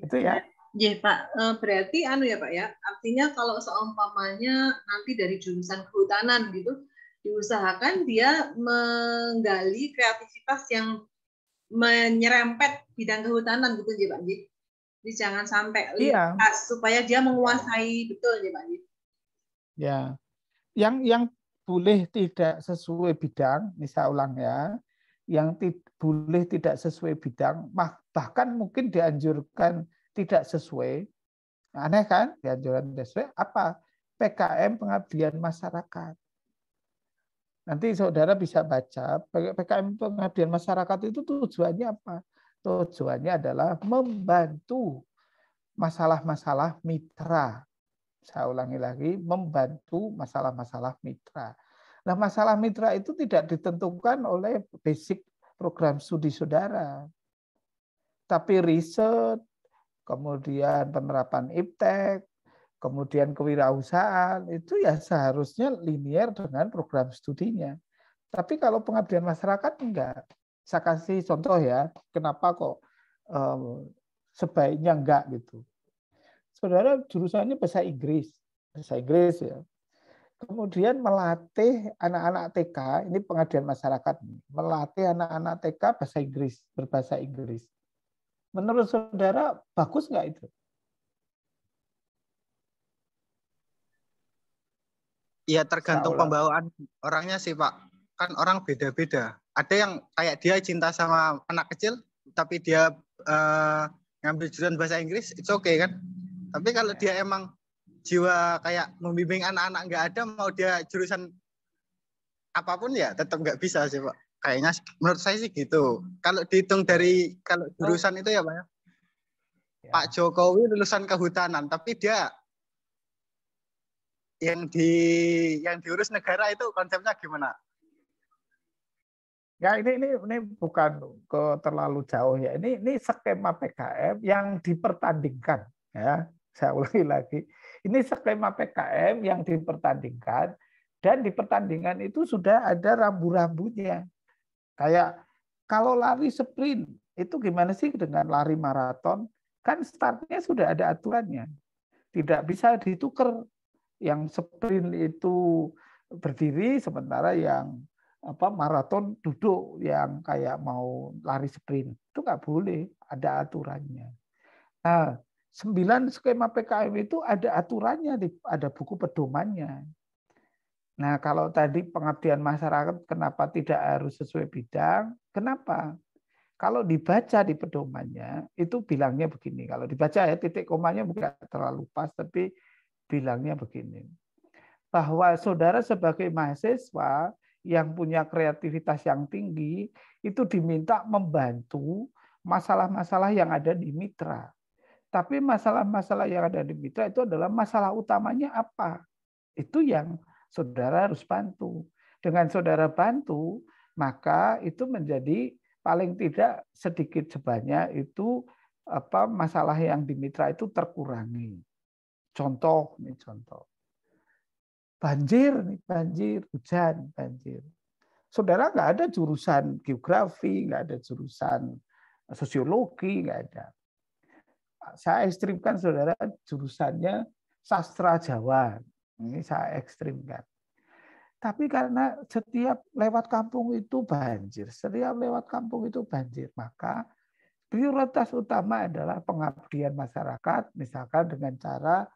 Itu ya. Ya Pak, berarti ya Pak ya, artinya kalau seumpamanya nanti dari jurusan kehutanan gitu, diusahakan dia menggali kreativitas yang menyerempet bidang kehutanan gitu ya Pak. Jadi jangan sampai lintas supaya dia menguasai betul ya Pak. Ya, yang boleh tidak sesuai bidang, misal ulang ya, yang boleh tidak sesuai bidang, bahkan mungkin dianjurkan tidak sesuai. Aneh kan? Dianjurkan tidak sesuai apa? PKM pengabdian masyarakat. Nanti saudara bisa baca, PKM pengabdian masyarakat itu tujuannya apa? Tujuannya adalah membantu masalah-masalah mitra. Saya ulangi lagi, membantu masalah-masalah mitra. Nah, masalah mitra itu tidak ditentukan oleh basic program studi saudara. Tapi riset, kemudian penerapan iptek, kemudian kewirausahaan, itu ya seharusnya linear dengan program studinya. Tapi kalau pengabdian masyarakat enggak. Saya kasih contoh ya, kenapa kok sebaiknya enggak gitu. Saudara jurusannya bahasa Inggris ya. Kemudian melatih anak-anak TK, ini pengabdian masyarakat, melatih anak-anak TK bahasa Inggris, berbahasa Inggris. Menurut saudara bagus nggak itu? Iya tergantung pembawaan orangnya sih Pak. Kan orang beda-beda. Ada yang kayak dia cinta sama anak kecil, tapi dia ngambil jurusan bahasa Inggris, it's okay kan? Tapi kalau dia emang jiwa kayak membimbing anak-anak nggak ada, mau dia jurusan apapun ya tetap nggak bisa sih Pak. Kayaknya menurut saya sih gitu. Kalau dihitung dari kalau jurusan itu ya Pak ya. Pak Jokowi lulusan kehutanan, tapi dia yang diurus negara itu konsepnya gimana? Ya ini bukan terlalu jauh ya. Ini skema PKM yang dipertandingkan ya. Saya ulangi lagi. Ini skema PKM yang dipertandingkan dan di pertandingan itu sudah ada rambu-rambunya. Kayak kalau lari sprint itu gimana sih dengan lari maraton? Kan startnya sudah ada aturannya. Tidak bisa ditukar. Yang sprint itu berdiri sementara yang maraton duduk, yang kayak mau lari sprint itu nggak boleh, ada aturannya. Nah, 9 skema PKM itu ada aturannya, ada buku pedomannya. Nah, kalau tadi pengabdian masyarakat kenapa tidak harus sesuai bidang? Kenapa? Kalau dibaca di pedomannya itu bilangnya begini. Kalau dibaca ya titik komanya bukan terlalu pas, tapi bilangnya begini, bahwa saudara sebagai mahasiswa yang punya kreativitas yang tinggi itu diminta membantu masalah-masalah yang ada di mitra. Tapi masalah-masalah yang ada di mitra itu adalah masalah utamanya apa? Itu yang saudara harus bantu. Dengan saudara bantu, maka itu menjadi paling tidak sedikit sebanyak itu masalah yang di mitra itu terkurangi. Contoh. Banjir, hujan, banjir. Saudara nggak ada jurusan geografi, nggak ada jurusan sosiologi, nggak ada. Saya ekstrimkan saudara jurusannya sastra Jawa. Ini saya ekstrimkan. Tapi karena setiap lewat kampung itu banjir, maka prioritas utama adalah pengabdian masyarakat, misalkan dengan cara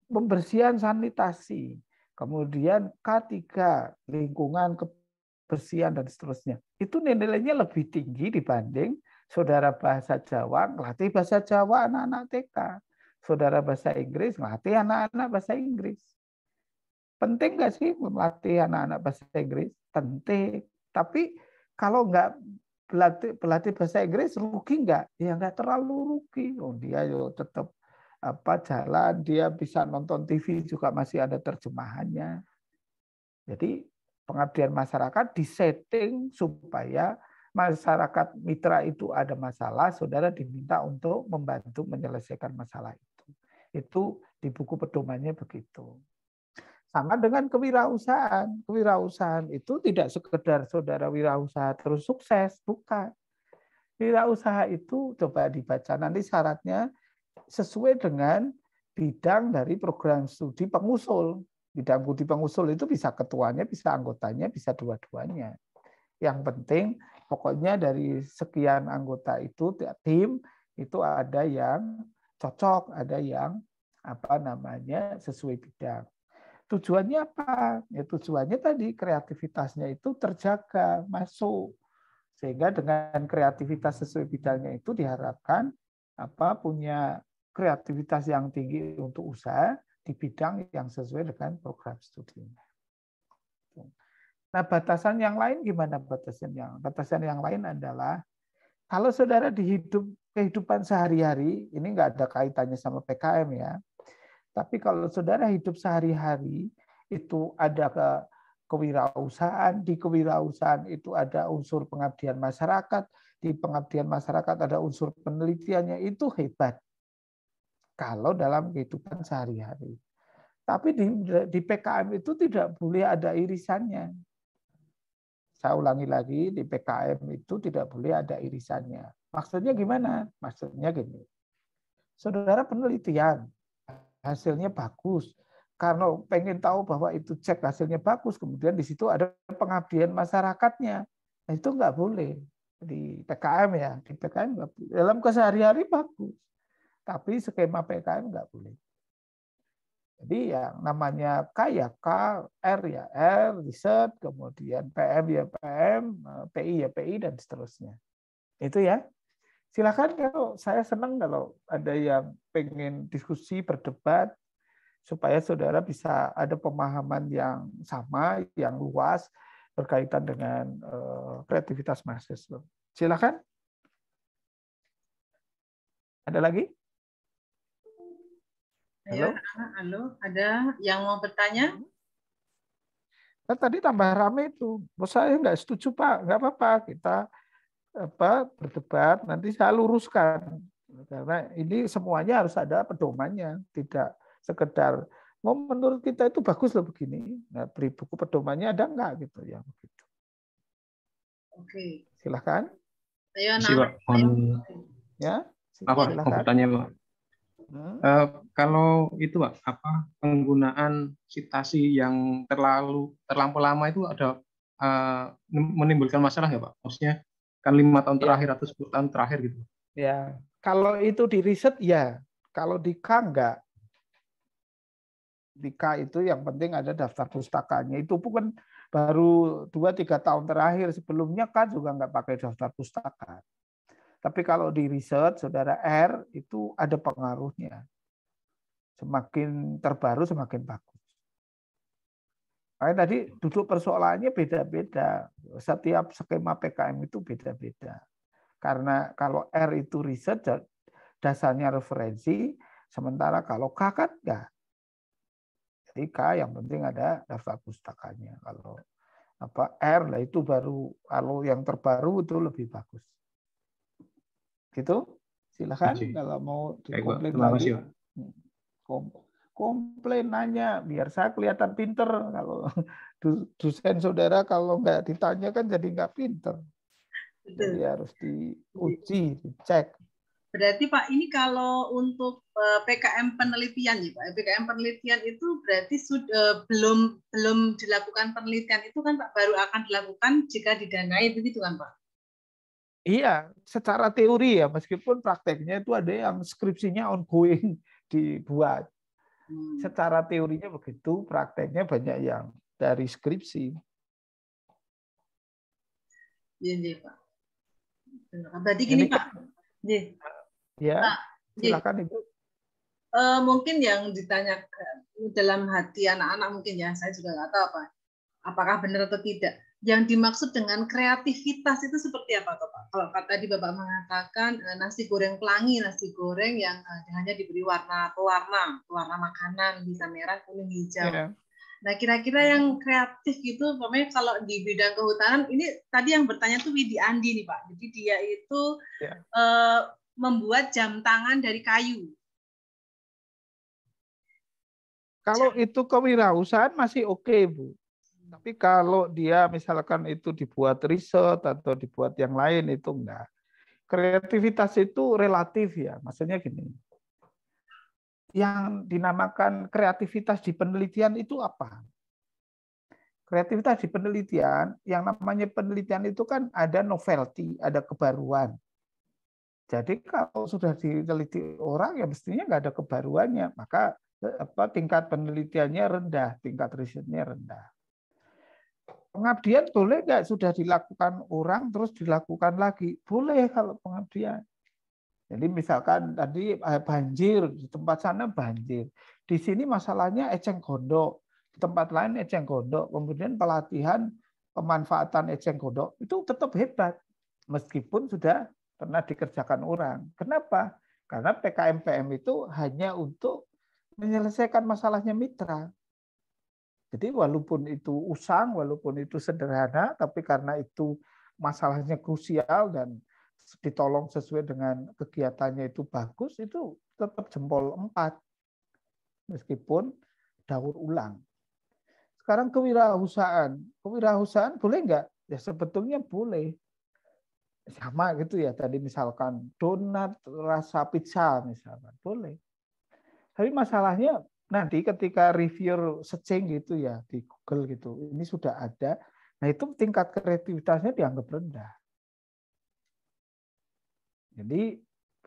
pembersihan sanitasi, kemudian K3, lingkungan, kebersihan, dan seterusnya. Itu nilainya lebih tinggi dibanding Saudara bahasa Jawa, ngelatih bahasa Jawa anak-anak TK. Saudara bahasa Inggris, ngelatih anak-anak bahasa Inggris. Penting nggak sih melatih anak-anak bahasa Inggris? Penting. Tapi kalau nggak pelatih bahasa Inggris, rugi nggak? Ya nggak terlalu rugi. Oh, dia tetap jalan, dia bisa nonton TV juga masih ada terjemahannya. Jadi pengabdian masyarakat disetting supaya masyarakat mitra itu ada masalah, saudara diminta untuk membantu menyelesaikan masalah itu. Itu di buku pedomannya begitu. Sama dengan kewirausahaan. Kewirausahaan itu tidak sekedar saudara wirausaha terus sukses, bukan. Wirausaha itu coba dibaca nanti syaratnya sesuai dengan bidang dari program studi pengusul. Bidang studi pengusul itu bisa ketuanya, bisa anggotanya, bisa dua-duanya. Yang penting pokoknya dari sekian anggota itu tim itu ada yang cocok, ada yang sesuai bidang. Tujuannya apa? Ya, tujuannya tadi kreativitasnya itu terjaga, masuk. Sehingga dengan kreativitas sesuai bidangnya itu diharapkan punya kreativitas yang tinggi untuk usaha di bidang yang sesuai dengan program studinya. Nah, batasan yang lain gimana batasan yang lain adalah kalau saudara di kehidupan sehari-hari, ini nggak ada kaitannya sama PKM ya. Tapi kalau saudara hidup sehari-hari itu ada kewirausahaan, di kewirausahaan itu ada unsur pengabdian masyarakat, di pengabdian masyarakat ada unsur penelitiannya, itu hebat. Kalau dalam kehidupan sehari-hari. Tapi di PKM itu tidak boleh ada irisannya. Saya ulangi lagi, di PKM itu tidak boleh ada irisannya. Maksudnya gimana? Maksudnya gini. Saudara penelitian, hasilnya bagus. Karena pengen tahu bahwa itu cek hasilnya bagus, kemudian di situ ada pengabdian masyarakatnya. Nah, itu nggak boleh di PKM ya. Di PKM nggak boleh. Dalam kesehari-hari bagus, tapi skema PKM nggak boleh. Jadi yang namanya K ya K, R ya R, riset, kemudian PM ya PM, PI ya PI, dan seterusnya. Itu ya. Silakan, kalau saya senang kalau ada yang pengen diskusi, berdebat, supaya saudara bisa ada pemahaman yang sama, yang luas, berkaitan dengan kreativitas mahasiswa. Silakan. Ada lagi? Halo? Halo, ada yang mau bertanya? Nah, tadi tambah rame itu. Saya nggak setuju, Pak. Nggak apa-apa, kita berdebat, nanti saya luruskan. Karena ini semuanya harus ada pedomannya, tidak sekedar menurut kita itu bagus loh begini. Nah, beri buku pedomannya ada enggak gitu ya begitu. Oke. Silakan. Ya, silakan. Mau bertanya, Pak. Kalau itu, Pak, penggunaan citasi yang terlampau lama itu ada menimbulkan masalah ya, Pak? Maksudnya kan 5 tahun terakhir atau 10 tahun terakhir gitu. Ya, kalau itu di riset ya, kalau di K enggak. Di K itu yang penting ada daftar pustakanya. Itu pun baru 2-3 tahun terakhir, sebelumnya K juga enggak pakai daftar pustaka. Tapi kalau di riset, saudara R itu ada pengaruhnya. Semakin terbaru semakin bagus. Makanya tadi duduk persoalannya beda-beda. Setiap skema PKM itu beda-beda. Karena kalau R itu riset, dasarnya referensi, sementara kalau K kan enggak. Jadi K yang penting ada daftar pustakanya. Kalau R lah itu baru, kalau yang terbaru itu lebih bagus. Gitu? Silakan kalau mau dikomplain lagi. Komplain nanya biar saya kelihatan pinter. Kalau dosen saudara kalau nggak ditanya kan jadi nggak pinter. Jadi harus diuji, dicek. Berarti Pak, ini kalau untuk PKM penelitian ya Pak, PKM penelitian itu berarti sudah belum dilakukan penelitian itu kan Pak, baru akan dilakukan jika didanai, begitu kan Pak? Iya, secara teori ya, meskipun prakteknya itu ada yang skripsinya ongoing dibuat. Secara teorinya begitu, prakteknya banyak yang dari skripsi. Iya, Pak. Berarti gini Pak. Ya, silakan Ibu. Mungkin yang ditanya dalam hati anak-anak mungkin ya, saya juga nggak tahu apakah benar atau tidak. Yang dimaksud dengan kreativitas itu seperti apa Pak? Kalau tadi Bapak mengatakan nasi goreng pelangi, nasi goreng yang hanya diberi pewarna makanan, bisa merah, kuning, hijau. Yeah. Nah, kira-kira yang kreatif gitu, pokoknya kalau di bidang kehutanan, ini tadi yang bertanya tuh Widi Andi nih Pak. Jadi dia itu membuat jam tangan dari kayu. Kalau itu kewirausahaan masih oke, Bu. Tapi kalau dia misalkan itu dibuat riset atau dibuat yang lain, itu enggak. Kreativitas itu relatif ya. Maksudnya gini. Yang dinamakan kreativitas di penelitian itu apa? Kreativitas di penelitian, yang namanya penelitian itu kan ada novelty, ada kebaruan. Jadi kalau sudah diteliti orang, ya mestinya nggak ada kebaruannya. Maka tingkat penelitiannya rendah, tingkat risetnya rendah. Pengabdian boleh nggak sudah dilakukan orang terus dilakukan lagi? Boleh kalau pengabdian. Jadi misalkan tadi banjir, di tempat sana banjir. Di sini masalahnya eceng gondok, di tempat lain eceng gondok. Kemudian pelatihan pemanfaatan eceng gondok itu tetap hebat meskipun sudah pernah dikerjakan orang. Kenapa? Karena PKM-PM itu hanya untuk menyelesaikan masalahnya mitra. Jadi walaupun itu usang, walaupun itu sederhana, tapi karena itu masalahnya krusial dan ditolong sesuai dengan kegiatannya itu bagus, itu tetap jempol 4. Meskipun daur ulang. Sekarang kewirausahaan. Kewirausahaan boleh nggak? Ya sebetulnya boleh. Sama gitu ya, tadi misalkan donat rasa pizza misalkan, boleh. Tapi masalahnya nanti ketika review searching gitu ya di Google gitu, ini sudah ada. Nah itu tingkat kreativitasnya dianggap rendah. Jadi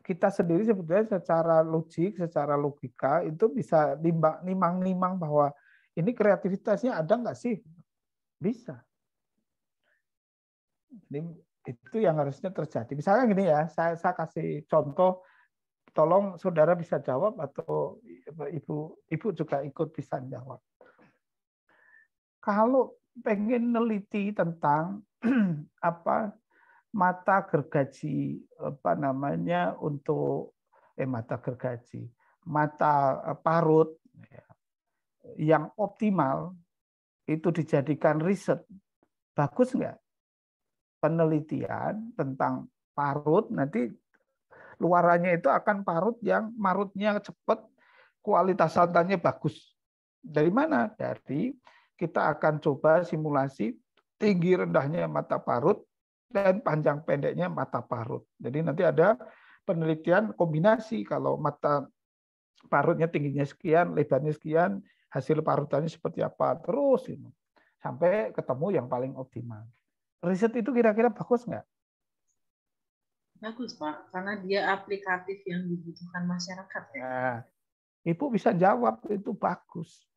kita sendiri sebetulnya secara logik, secara logika itu bisa nimang-nimang bahwa ini kreativitasnya ada nggak sih? Bisa. Jadi itu yang harusnya terjadi. Misalnya gini ya, saya kasih contoh. Tolong saudara bisa jawab atau ibu juga ikut bisa jawab. Kalau pengen neliti tentang apa mata gergaji untuk mata gergaji, mata parut yang optimal itu dijadikan riset, bagus nggak? Penelitian tentang parut nanti luarannya itu akan parut yang marutnya cepat, kualitas santannya bagus. Dari mana? Dari kita akan coba simulasi tinggi rendahnya mata parut dan panjang pendeknya mata parut. Jadi nanti ada penelitian kombinasi kalau mata parutnya tingginya sekian, lebarnya sekian, hasil parutannya seperti apa. Terus ini sampai ketemu yang paling optimal. Riset itu kira-kira bagus nggak? Bagus Pak, karena dia aplikatif yang dibutuhkan masyarakat. Ya. Nah, Ibu bisa jawab itu bagus.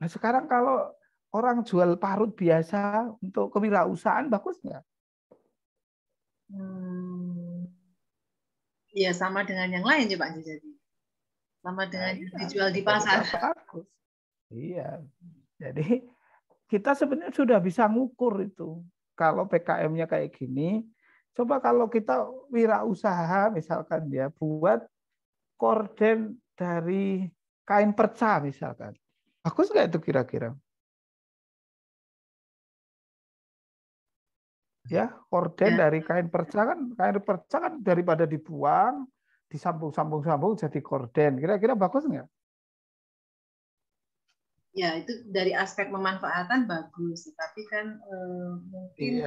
Nah sekarang kalau orang jual parut biasa untuk kewirausahaan bagus nggak? Ya sama dengan yang lain ya Pak. Jadi sama dengan yang dijual di pasar. Bagus. Iya. Jadi kita sebenarnya sudah bisa ngukur itu. Kalau PKM-nya kayak gini. Coba kalau kita wirausaha misalkan dia buat korden dari kain perca misalkan. Bagus nggak itu kira-kira? Ya, korden dari kain perca kan daripada dibuang, disambung-sambung jadi korden. Kira-kira bagus nggak? Ya, itu dari aspek pemanfaatan bagus, tapi kan mungkin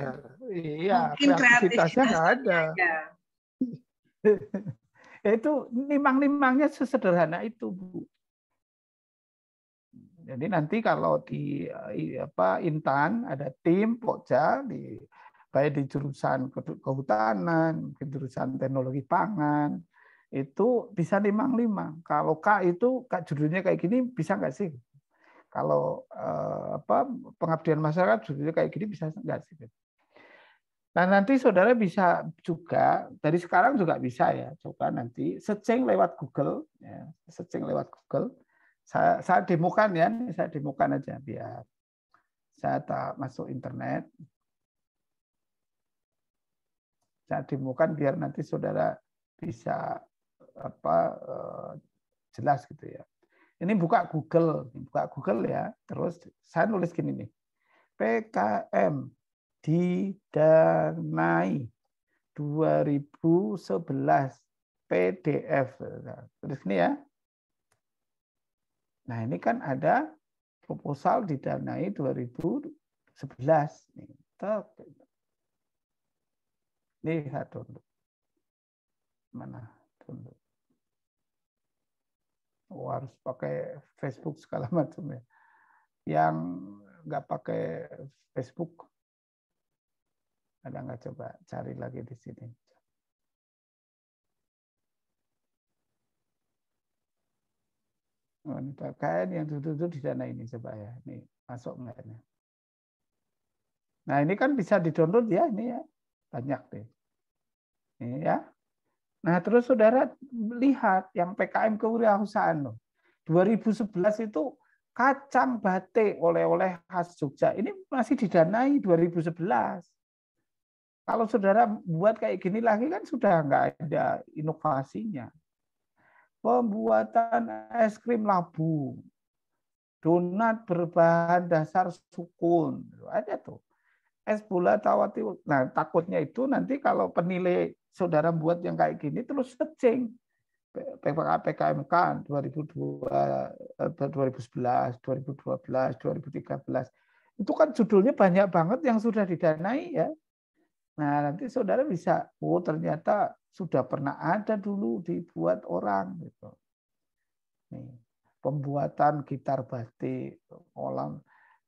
kreativitasnya nggak ada. Ya itu nimang-nimangnya sesederhana itu, Bu. Jadi nanti kalau di Intan ada tim Pokja baik di jurusan kehutanan, mungkin jurusan teknologi pangan, itu bisa nimang-nimang. Kalau K itu judulnya kayak gini bisa nggak sih? Kalau pengabdian masyarakat judulnya kayak gini bisa nggak sih? Nah, nanti saudara bisa juga, dari sekarang juga bisa ya, coba nanti searching lewat Google, ya, searching lewat Google. Saya demokan ya, saya demokan aja biar saya tak masuk internet. Saya demokan biar nanti saudara bisa jelas gitu ya. Ini buka Google ya. Terus saya nulis gini nih, PKM didanai 2011 PDF. Terus ini ya. Nah, ini kan ada proposal didanai 2011. Nih, lihat download. Mana download? Oh, harus pakai Facebook segala macam ya. Yang nggak pakai Facebook, ada nggak, coba cari lagi di sini. Oh, ini pakaian yang duduk di dana ini, coba ya. Ini masuk nggak ini? Nah, ini kan bisa di-download ya, ini ya. Banyak deh. Ini ya. Nah, terus saudara lihat yang PKM kewirausahaan loh. 2011 itu kacang batik oleh-oleh khas Jogja. Ini masih didanai 2011. Kalau saudara buat kayak gini lagi kan sudah nggak ada inovasinya. Pembuatan es krim labu, donat berbahan dasar sukun, ada tuh. Es bola tawati. Nah, takutnya itu nanti kalau penilai saudara buat yang kayak gini terus searching. PKMK 2002, 2011, 2012, 2013. Itu kan judulnya banyak banget yang sudah didanai ya. Nah, nanti saudara bisa, oh ternyata sudah pernah ada dulu dibuat orang gitu. Nih, pembuatan gitar batik, kolam.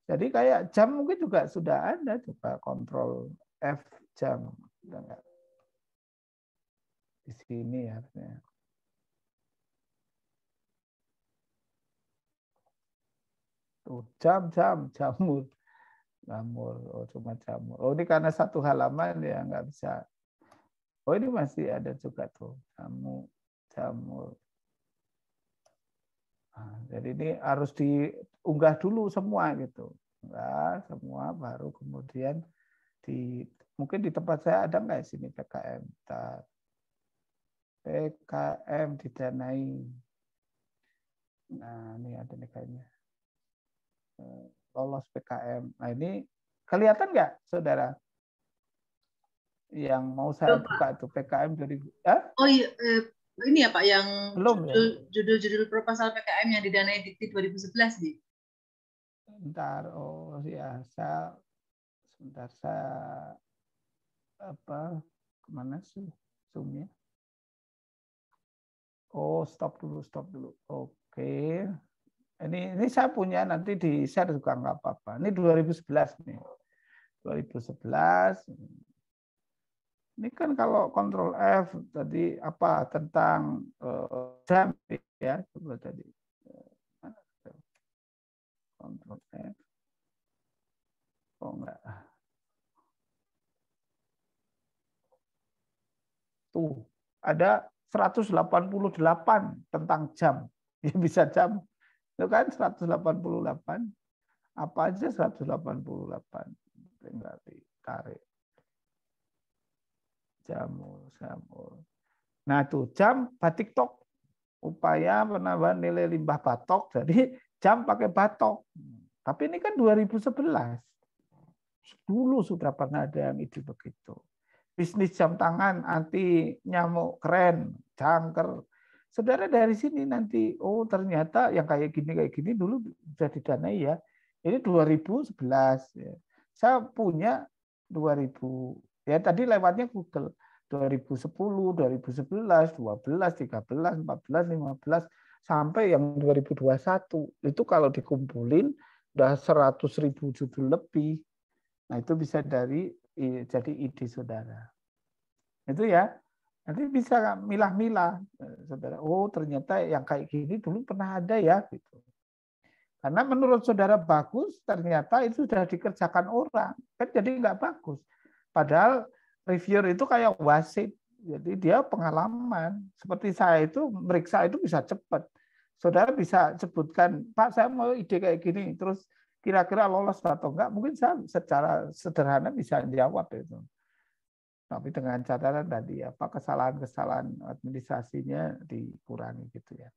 Jadi kayak jam mungkin juga sudah ada, coba kontrol F jam. Di sini ya. Tuh, jamur. Oh, cuma jamur. Oh, ini karena satu halaman ya nggak bisa. Oh, ini masih ada juga tuh jamur. Nah, jadi ini harus diunggah dulu semua gitu. Enggak, semua baru kemudian mungkin di tempat saya ada nggak sini PKM. PKM didanai. Nah, ini ada nih kayaknya. Lolos PKM. Nah, ini kelihatan nggak, saudara? Yang mau saya buka itu PKM 2000. Oh iya, ini ya Pak, yang belum judul-judul proposal PKM yang didanai Dikti 2011 nih. Bentar, oh ya, sebentar saya kemana sih zoomnya? Oh, stop dulu. Oke. Ini saya punya, nanti di share juga nggak apa-apa. Ini 2011 nih. 2011. Ini kan kalau Ctrl F tadi apa tentang jam ya, coba tadi. Ctrl F. Oh enggak. Tuh, ada 188 tentang jam. Ya bisa jam. Itu kan 188. Apa aja 188. Tinggal ditarik. Jamur. Nah, tuh jam batik tok. Upaya penambahan nilai limbah batok. Jadi jam pakai batok. Tapi ini kan 2011. Dulu sudah pernah ada yang ide begitu. Bisnis jam tangan anti nyamuk keren, jangker. Saudara dari sini nanti, oh ternyata yang kayak gini dulu sudah didanai ya. Ini 2011. Ya. Saya punya 2000. Ya tadi lewatnya Google. 2010, 2011, 12, 13, 14, 15, sampai yang 2021. Itu kalau dikumpulin udah 100.000 judul lebih. Nah itu bisa jadi ide saudara. Itu ya. Nanti bisa milah-milah, saudara. Oh ternyata yang kayak gini dulu pernah ada ya. Gitu. Karena menurut saudara bagus, ternyata itu sudah dikerjakan orang. Kan jadi nggak bagus. Padahal reviewer itu kayak wasit. Jadi dia pengalaman. Seperti saya itu meriksa itu bisa cepat. Saudara bisa sebutkan, Pak saya mau ide kayak gini, terus kira-kira lolos atau enggak, mungkin saya secara sederhana bisa jawab itu. Tapi dengan catatan tadi apa kesalahan-kesalahan administrasinya dikurangi gitu ya.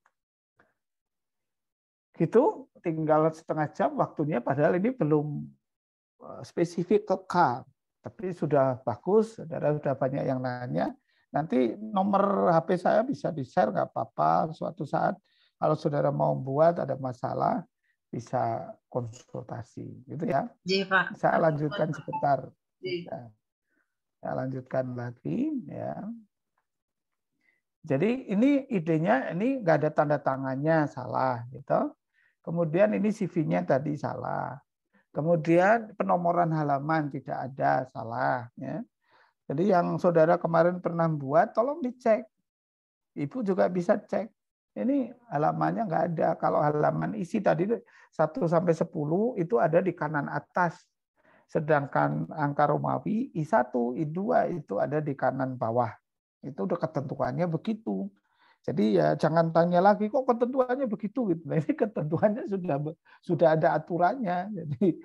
Gitu, tinggal setengah jam waktunya, padahal ini belum spesifik ke K. Tapi sudah bagus, saudara sudah banyak yang nanya. Nanti nomor HP saya bisa di-share, nggak apa-apa. Suatu saat kalau saudara mau buat ada masalah, bisa konsultasi, gitu ya. Ji, Pak. Saya lanjutkan sebentar. Saya lanjutkan lagi, ya. Jadi ini idenya, ini nggak ada tanda tangannya, salah, gitu. Kemudian ini CV-nya tadi salah. Kemudian penomoran halaman tidak ada, salah, ya. Jadi yang saudara kemarin pernah buat, tolong dicek. Ibu juga bisa cek. Ini halamannya nggak ada. Kalau halaman isi tadi 1 sampai 10 itu ada di kanan atas. Sedangkan angka Romawi I1, I2 itu ada di kanan bawah. Itu udah ketentuannya begitu. Jadi ya jangan tanya lagi kok ketentuannya begitu gitu. Nah, ini ketentuannya sudah ada aturannya. Jadi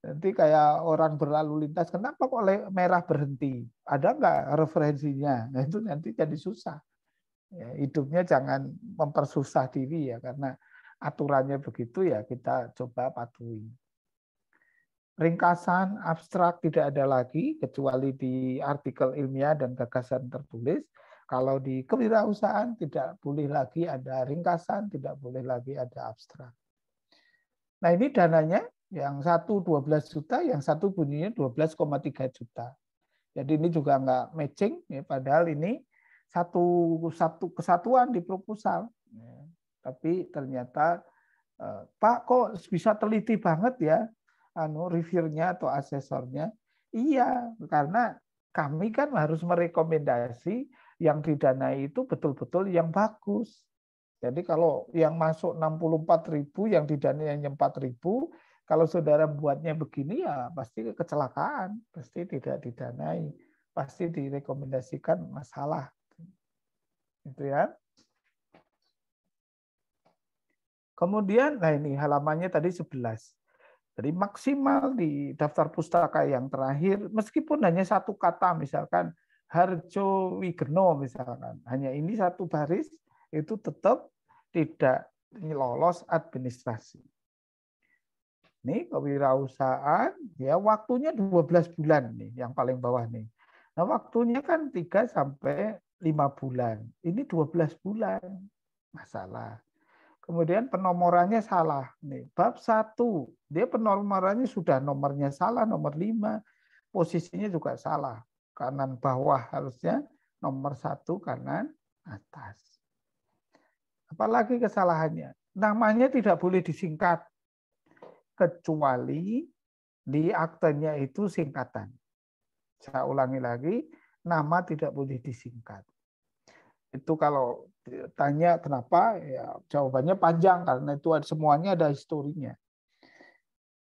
nanti kayak orang berlalu lintas, kenapa kok merah berhenti? Ada nggak referensinya? Nah, itu nanti jadi susah. Ya, hidupnya jangan mempersusah diri ya, karena aturannya begitu ya kita coba patuhi. Ringkasan abstrak tidak ada lagi kecuali di artikel ilmiah dan gagasan tertulis. Kalau di kewirausahaan tidak boleh lagi ada ringkasan, tidak boleh lagi ada abstrak. Nah ini dananya yang satu 12 juta, yang satu bunyinya 12,3 juta. Jadi ini juga nggak matching, ya, padahal ini satu kesatuan di proposal. Ya. Tapi ternyata Pak kok bisa teliti banget ya reviewernya atau asesornya. Iya, karena kami kan harus merekomendasi yang didanai itu betul-betul yang bagus. Jadi kalau yang masuk 64.000, yang didanai hanya 4.000, kalau saudara buatnya begini ya pasti kecelakaan, pasti tidak didanai, pasti direkomendasikan masalah. Gitu ya. Kemudian, nah ini halamannya tadi 11. Jadi maksimal di daftar pustaka yang terakhir, meskipun hanya satu kata, misalkan Harjo Wigeno, misalkan, hanya ini satu baris, itu tetap tidak lolos administrasi. Ini kewirausahaan, ya waktunya 12 bulan nih, yang paling bawah nih. Nah waktunya kan 3 sampai 5 bulan. Ini 12 bulan. Masalah. Kemudian penomorannya salah. Nih, bab 1, dia penomorannya sudah nomornya salah, nomor 5. Posisinya juga salah. Kanan bawah harusnya nomor 1 kanan atas. Apalagi kesalahannya? Namanya tidak boleh disingkat. Kecuali di aktenya itu singkatan. Saya ulangi lagi, nama tidak boleh disingkat. Itu kalau tanya kenapa, ya jawabannya panjang karena itu semuanya ada historinya.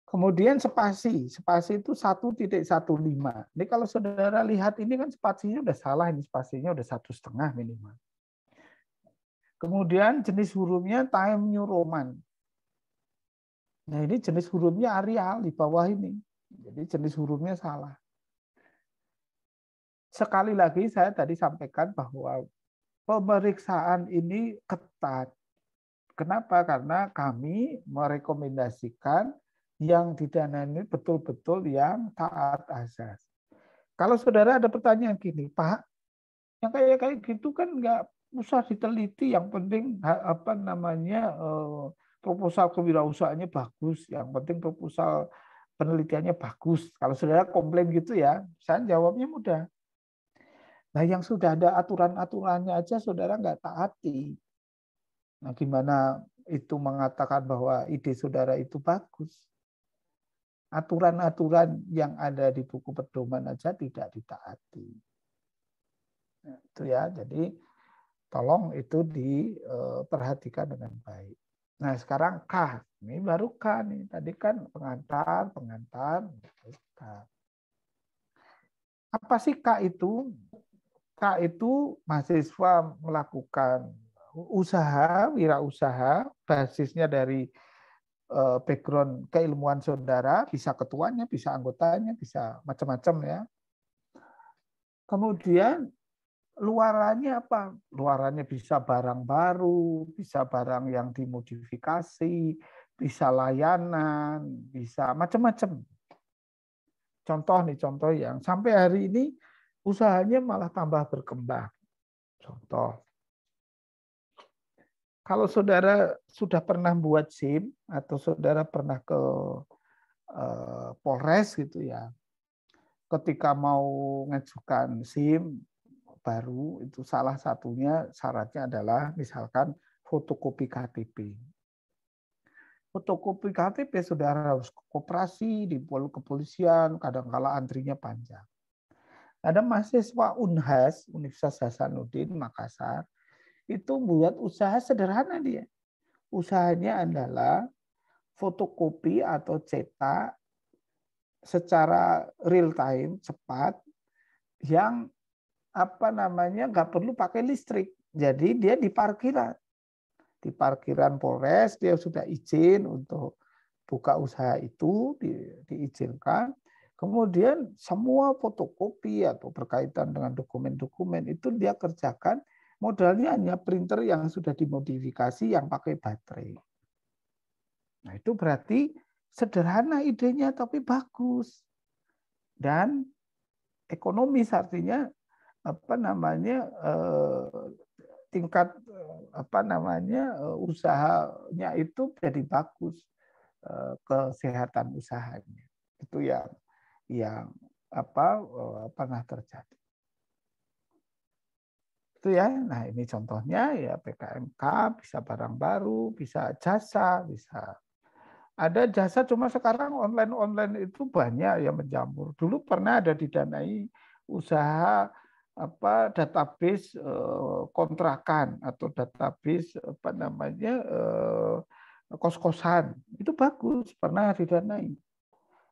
Kemudian spasi itu 1.15. Ini kalau saudara lihat ini kan spasinya udah salah, ini spasinya udah 1,5 minimal. Kemudian jenis hurufnya Time New Roman. Nah ini jenis hurufnya Arial di bawah ini. Jadi jenis hurufnya salah. Sekali lagi saya tadi sampaikan bahwa pemeriksaan ini ketat. Kenapa? Karena kami merekomendasikan yang didanai betul-betul yang taat azas. Kalau saudara ada pertanyaan gini, Pak, yang kayak gitu kan nggak usah diteliti, yang penting proposal kewirausahaannya bagus, yang penting proposal penelitiannya bagus. Kalau saudara komplain gitu ya, saya jawabnya mudah. Nah, yang sudah ada aturan-aturannya aja saudara nggak taati. Nah, gimana itu mengatakan bahwa ide saudara itu bagus? Aturan-aturan yang ada di buku pedoman aja tidak ditaati. Nah, itu ya, jadi tolong itu diperhatikan dengan baik. Nah, sekarang K. Ini baru K nih. Tadi kan pengantar. Apa sih K itu? K itu mahasiswa melakukan usaha, wirausaha, basisnya dari background keilmuan saudara, bisa ketuanya, bisa anggotanya, bisa macam-macam ya. Kemudian luarannya apa? Luarannya bisa barang baru, bisa barang yang dimodifikasi, bisa layanan, bisa macam-macam. Contoh yang sampai hari ini usahanya malah tambah berkembang. Contoh, kalau saudara sudah pernah buat SIM atau saudara pernah ke Polres gitu ya, ketika mau ngajukan SIM baru itu salah satunya syaratnya adalah misalkan fotokopi KTP. Fotokopi KTP saudara harus ke koperasi, di kepolisian, kadang-kala antrinya panjang. Ada mahasiswa Unhas, Universitas Hasanuddin Makassar, itu buat usaha sederhana dia. Usahanya adalah fotokopi atau cetak secara real time, cepat, yang nggak perlu pakai listrik. Jadi dia di parkiran. Di parkiran Polres dia sudah izin untuk buka usaha itu, diizinkan. Kemudian semua fotokopi atau berkaitan dengan dokumen-dokumen itu dia kerjakan, modalnya hanya printer yang sudah dimodifikasi yang pakai baterai. Nah, itu berarti sederhana idenya tapi bagus. Dan ekonomis, artinya tingkat usahanya itu jadi bagus, kesehatan usahanya. Itu yang pernah terjadi. Itu ya. Nah, ini contohnya ya PKMK, bisa barang baru, bisa jasa, bisa. Ada jasa, cuma sekarang online itu banyak yang menjamur. Dulu pernah ada didanai usaha database kontrakan atau database kos-kosan. Itu bagus, pernah didanai.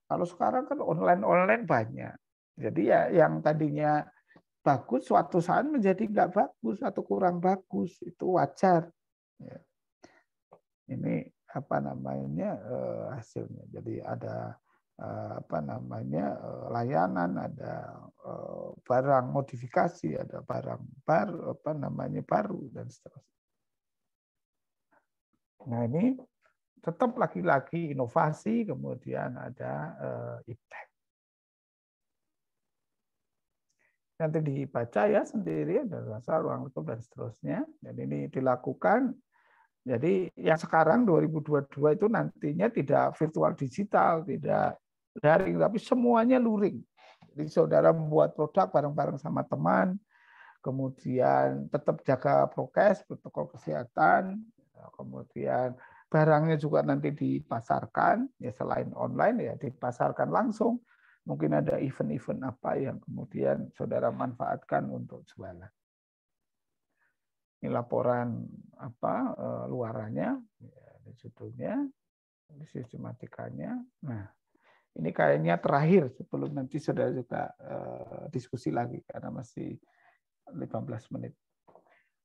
Kalau sekarang kan online banyak. Jadi ya yang tadinya bagus suatu saat menjadi nggak bagus atau kurang bagus, itu wajar. Ini hasilnya. Jadi ada layanan, ada barang modifikasi, ada barang baru baru dan seterusnya. Nah, ini tetap lagi-lagi inovasi, kemudian ada iptek. Nanti dibaca ya sendiri, ada rasa ruang lingkup dan seterusnya. Dan ini dilakukan. Jadi yang sekarang 2022 itu nantinya tidak virtual digital, tidak daring, tapi semuanya luring. Jadi saudara membuat produk bareng-bareng sama teman, kemudian tetap jaga prokes, protokol kesehatan, kemudian barangnya juga nanti dipasarkan, ya selain online ya dipasarkan langsung. Mungkin ada event-event apa yang kemudian saudara manfaatkan untuk jualan. Ini laporan luarannya, ini judulnya, ini sistematikanya. Nah, ini kayaknya terakhir sebelum nanti saudara juga diskusi lagi karena masih 15 menit.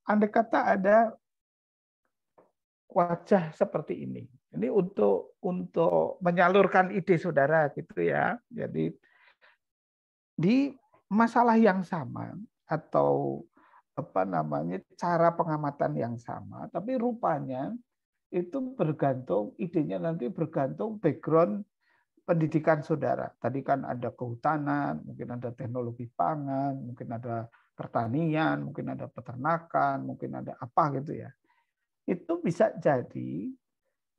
Andai kata ada wajah seperti ini. Ini untuk menyalurkan ide saudara gitu ya. Jadi di masalah yang sama atau cara pengamatan yang sama, tapi rupanya itu bergantung, idenya nanti bergantung background pendidikan saudara. Tadi kan ada kehutanan, mungkin ada teknologi pangan, mungkin ada pertanian, mungkin ada peternakan, mungkin ada apa gitu ya. Itu bisa jadi,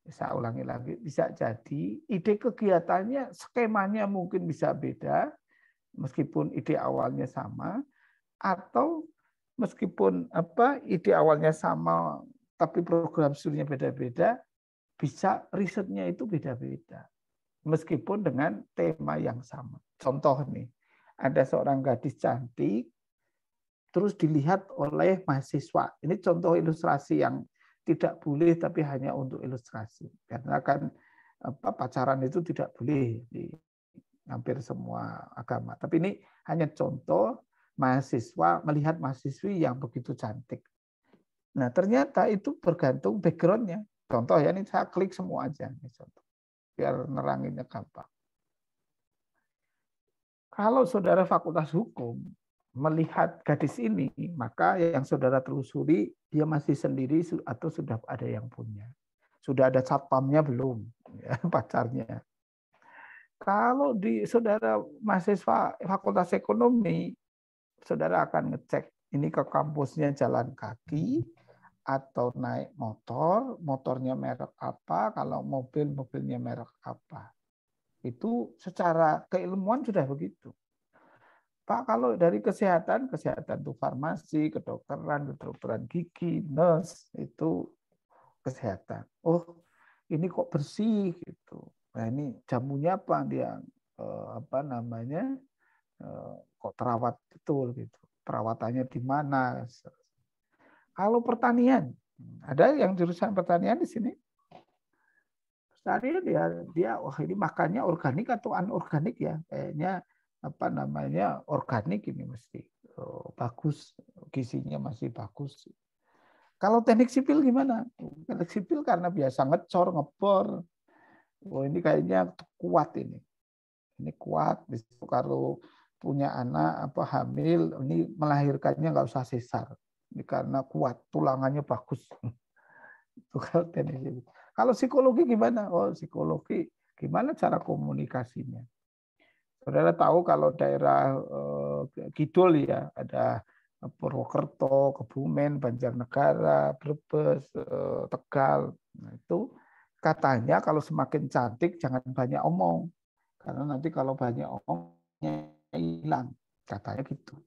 saya ulangi lagi, bisa jadi ide kegiatannya, skemanya mungkin bisa beda, meskipun ide awalnya sama, atau meskipun ide awalnya sama tapi program studinya beda-beda, bisa risetnya itu beda-beda meskipun dengan tema yang sama. Contoh nih, ada seorang gadis cantik terus dilihat oleh mahasiswa. Ini contoh ilustrasi yang tidak boleh tapi hanya untuk ilustrasi. Karena kan pacaran itu tidak boleh hampir semua agama. Tapi ini hanya contoh mahasiswa melihat mahasiswi yang begitu cantik. Nah, ternyata itu bergantung background-nya. Contoh ya, ini saya klik semua aja. Ini contoh. Biar neranginnya gampang. Kalau saudara Fakultas Hukum melihat gadis ini, maka yang saudara telusuri, dia masih sendiri atau sudah ada yang punya. Sudah ada satpamnya belum, ya, pacarnya. Kalau di saudara mahasiswa Fakultas Ekonomi, saudara akan ngecek ini ke kampusnya jalan kaki atau naik motor, motornya merek apa, kalau mobil, mobilnya merek apa. Itu secara keilmuan sudah begitu. Pak, kalau dari kesehatan itu farmasi, kedokteran gigi, nurse, itu kesehatan. Oh, ini kok bersih gitu. Nah, ini jamunya apa dia kok terawat betul gitu. Perawatannya di mana? Kalau pertanian, ada yang jurusan pertanian di sini. Pertanian dia wah ini makannya organik atau anorganik ya? Kayaknya organik ini mesti bagus, gizinya masih bagus. Kalau teknik sipil gimana? Teknik sipil karena biasa ngecor, ngebor. Oh, ini kayaknya kuat ini. Ini kuat. Kalau punya anak hamil, ini melahirkannya nggak usah sesar. Ini karena kuat, tulangannya bagus. Itu kalau teknik sipil. Kalau psikologi gimana? Oh, psikologi gimana cara komunikasinya? Saudara tahu kalau daerah Kidul ya ada Purwokerto, Kebumen, Banjarnegara, Brebes, Tegal. Nah, itu katanya kalau semakin cantik jangan banyak omong. Karena nanti kalau banyak omongnya hilang. Katanya gitu.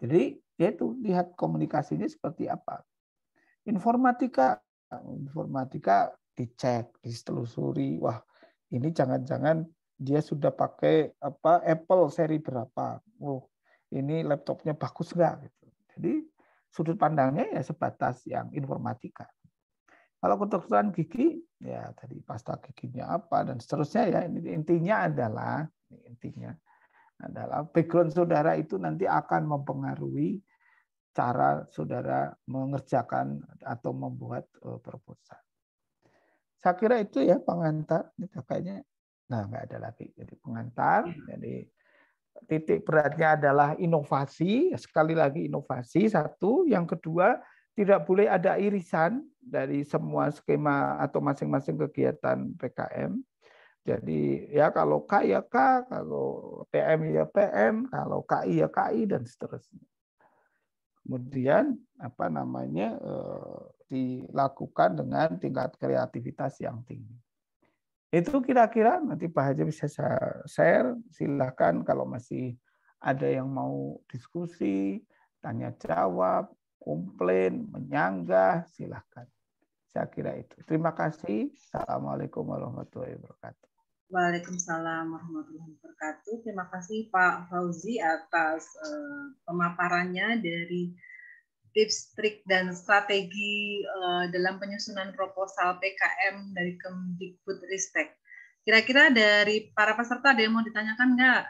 Jadi yaitu lihat komunikasinya seperti apa. Informatika dicek, ditelusuri. Wah, ini jangan-jangan dia sudah pakai Apple seri berapa. Oh, ini laptopnya bagus nggak? Gitu. Jadi sudut pandangnya ya sebatas yang informatika. Kalau kedokteran gigi, ya tadi pasta giginya apa dan seterusnya ya. Ini intinya adalah background saudara itu nanti akan mempengaruhi cara saudara mengerjakan atau membuat proposal. Saya kira itu ya pengantar. Ini kayaknya, nggak ada lagi. Jadi pengantar. Jadi titik beratnya adalah inovasi, sekali lagi inovasi, satu. Yang kedua, tidak boleh ada irisan dari semua skema atau masing-masing kegiatan PKM. Jadi ya kalau K ya K, kalau PM ya PM, kalau KI ya KI, dan seterusnya. Kemudian dilakukan dengan tingkat kreativitas yang tinggi. Itu kira-kira nanti Pak Haji bisa saya share. Silakan kalau masih ada yang mau diskusi, tanya jawab, komplain, menyanggah, silakan. Saya kira itu. Terima kasih. Assalamualaikum warahmatullahi wabarakatuh. Waalaikumsalam warahmatullahi wabarakatuh. Terima kasih Pak Fauzi atas pemaparannya dari tips, trik, dan strategi dalam penyusunan proposal PKM dari Kemdikbudristek. Kira-kira dari para peserta ada yang mau ditanyakan nggak?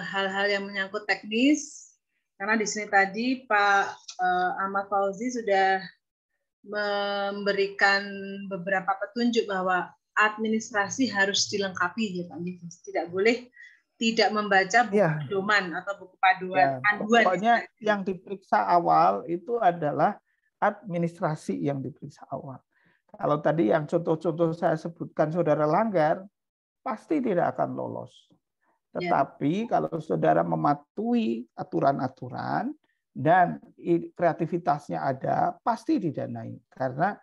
Hal-hal yang menyangkut teknis, karena di sini tadi Pak Ahmad Fauzi sudah memberikan beberapa petunjuk bahwa administrasi harus dilengkapi ya Pak. Tidak boleh tidak membaca buku pedoman atau buku panduan. Pokoknya yang diperiksa awal itu adalah administrasi yang diperiksa awal. Kalau tadi yang contoh-contoh saya sebutkan saudara langgar, pasti tidak akan lolos. Tetapi kalau saudara mematuhi aturan-aturan dan kreativitasnya ada, pasti didanai. Karena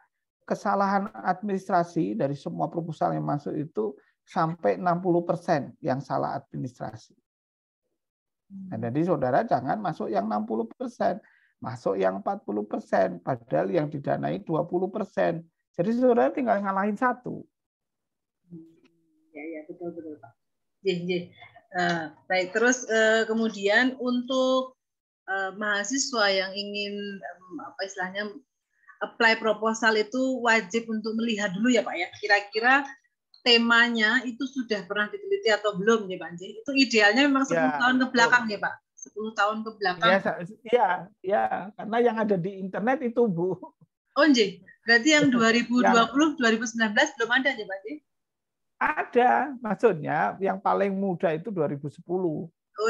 kesalahan administrasi dari semua proposal yang masuk itu sampai 60% yang salah administrasi. Nah, jadi saudara jangan masuk yang 60%, masuk yang 40%, padahal yang didanai 20%. Jadi saudara tinggal ngalahin satu. Ya, betul Pak. Baik, terus kemudian untuk mahasiswa yang ingin apply proposal itu wajib untuk melihat dulu ya Pak ya. Kira-kira temanya itu sudah pernah diteliti atau belum nih Pak Anji? Itu idealnya memang 10 tahun ke belakang ya Pak? 10 tahun ke belakang. Ya, karena yang ada di internet itu Bu. Oh Anji, berarti yang 2020, 2019 belum ada ya Pak Anji? Ada, maksudnya yang paling muda itu 2010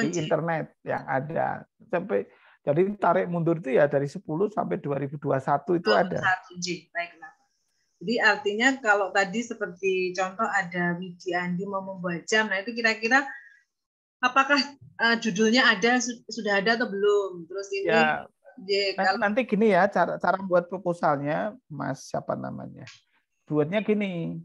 di internet yang ada. Sampai jadi tarik mundur itu ya dari 10 sampai 2021 itu ada. Baiklah. Jadi artinya kalau tadi seperti contoh ada Widi Andi mau membuat jam, nah itu kira-kira apakah judulnya ada sudah ada atau belum? Terus ini ya, nanti gini ya cara buat proposalnya, Mas siapa namanya? Buatnya gini,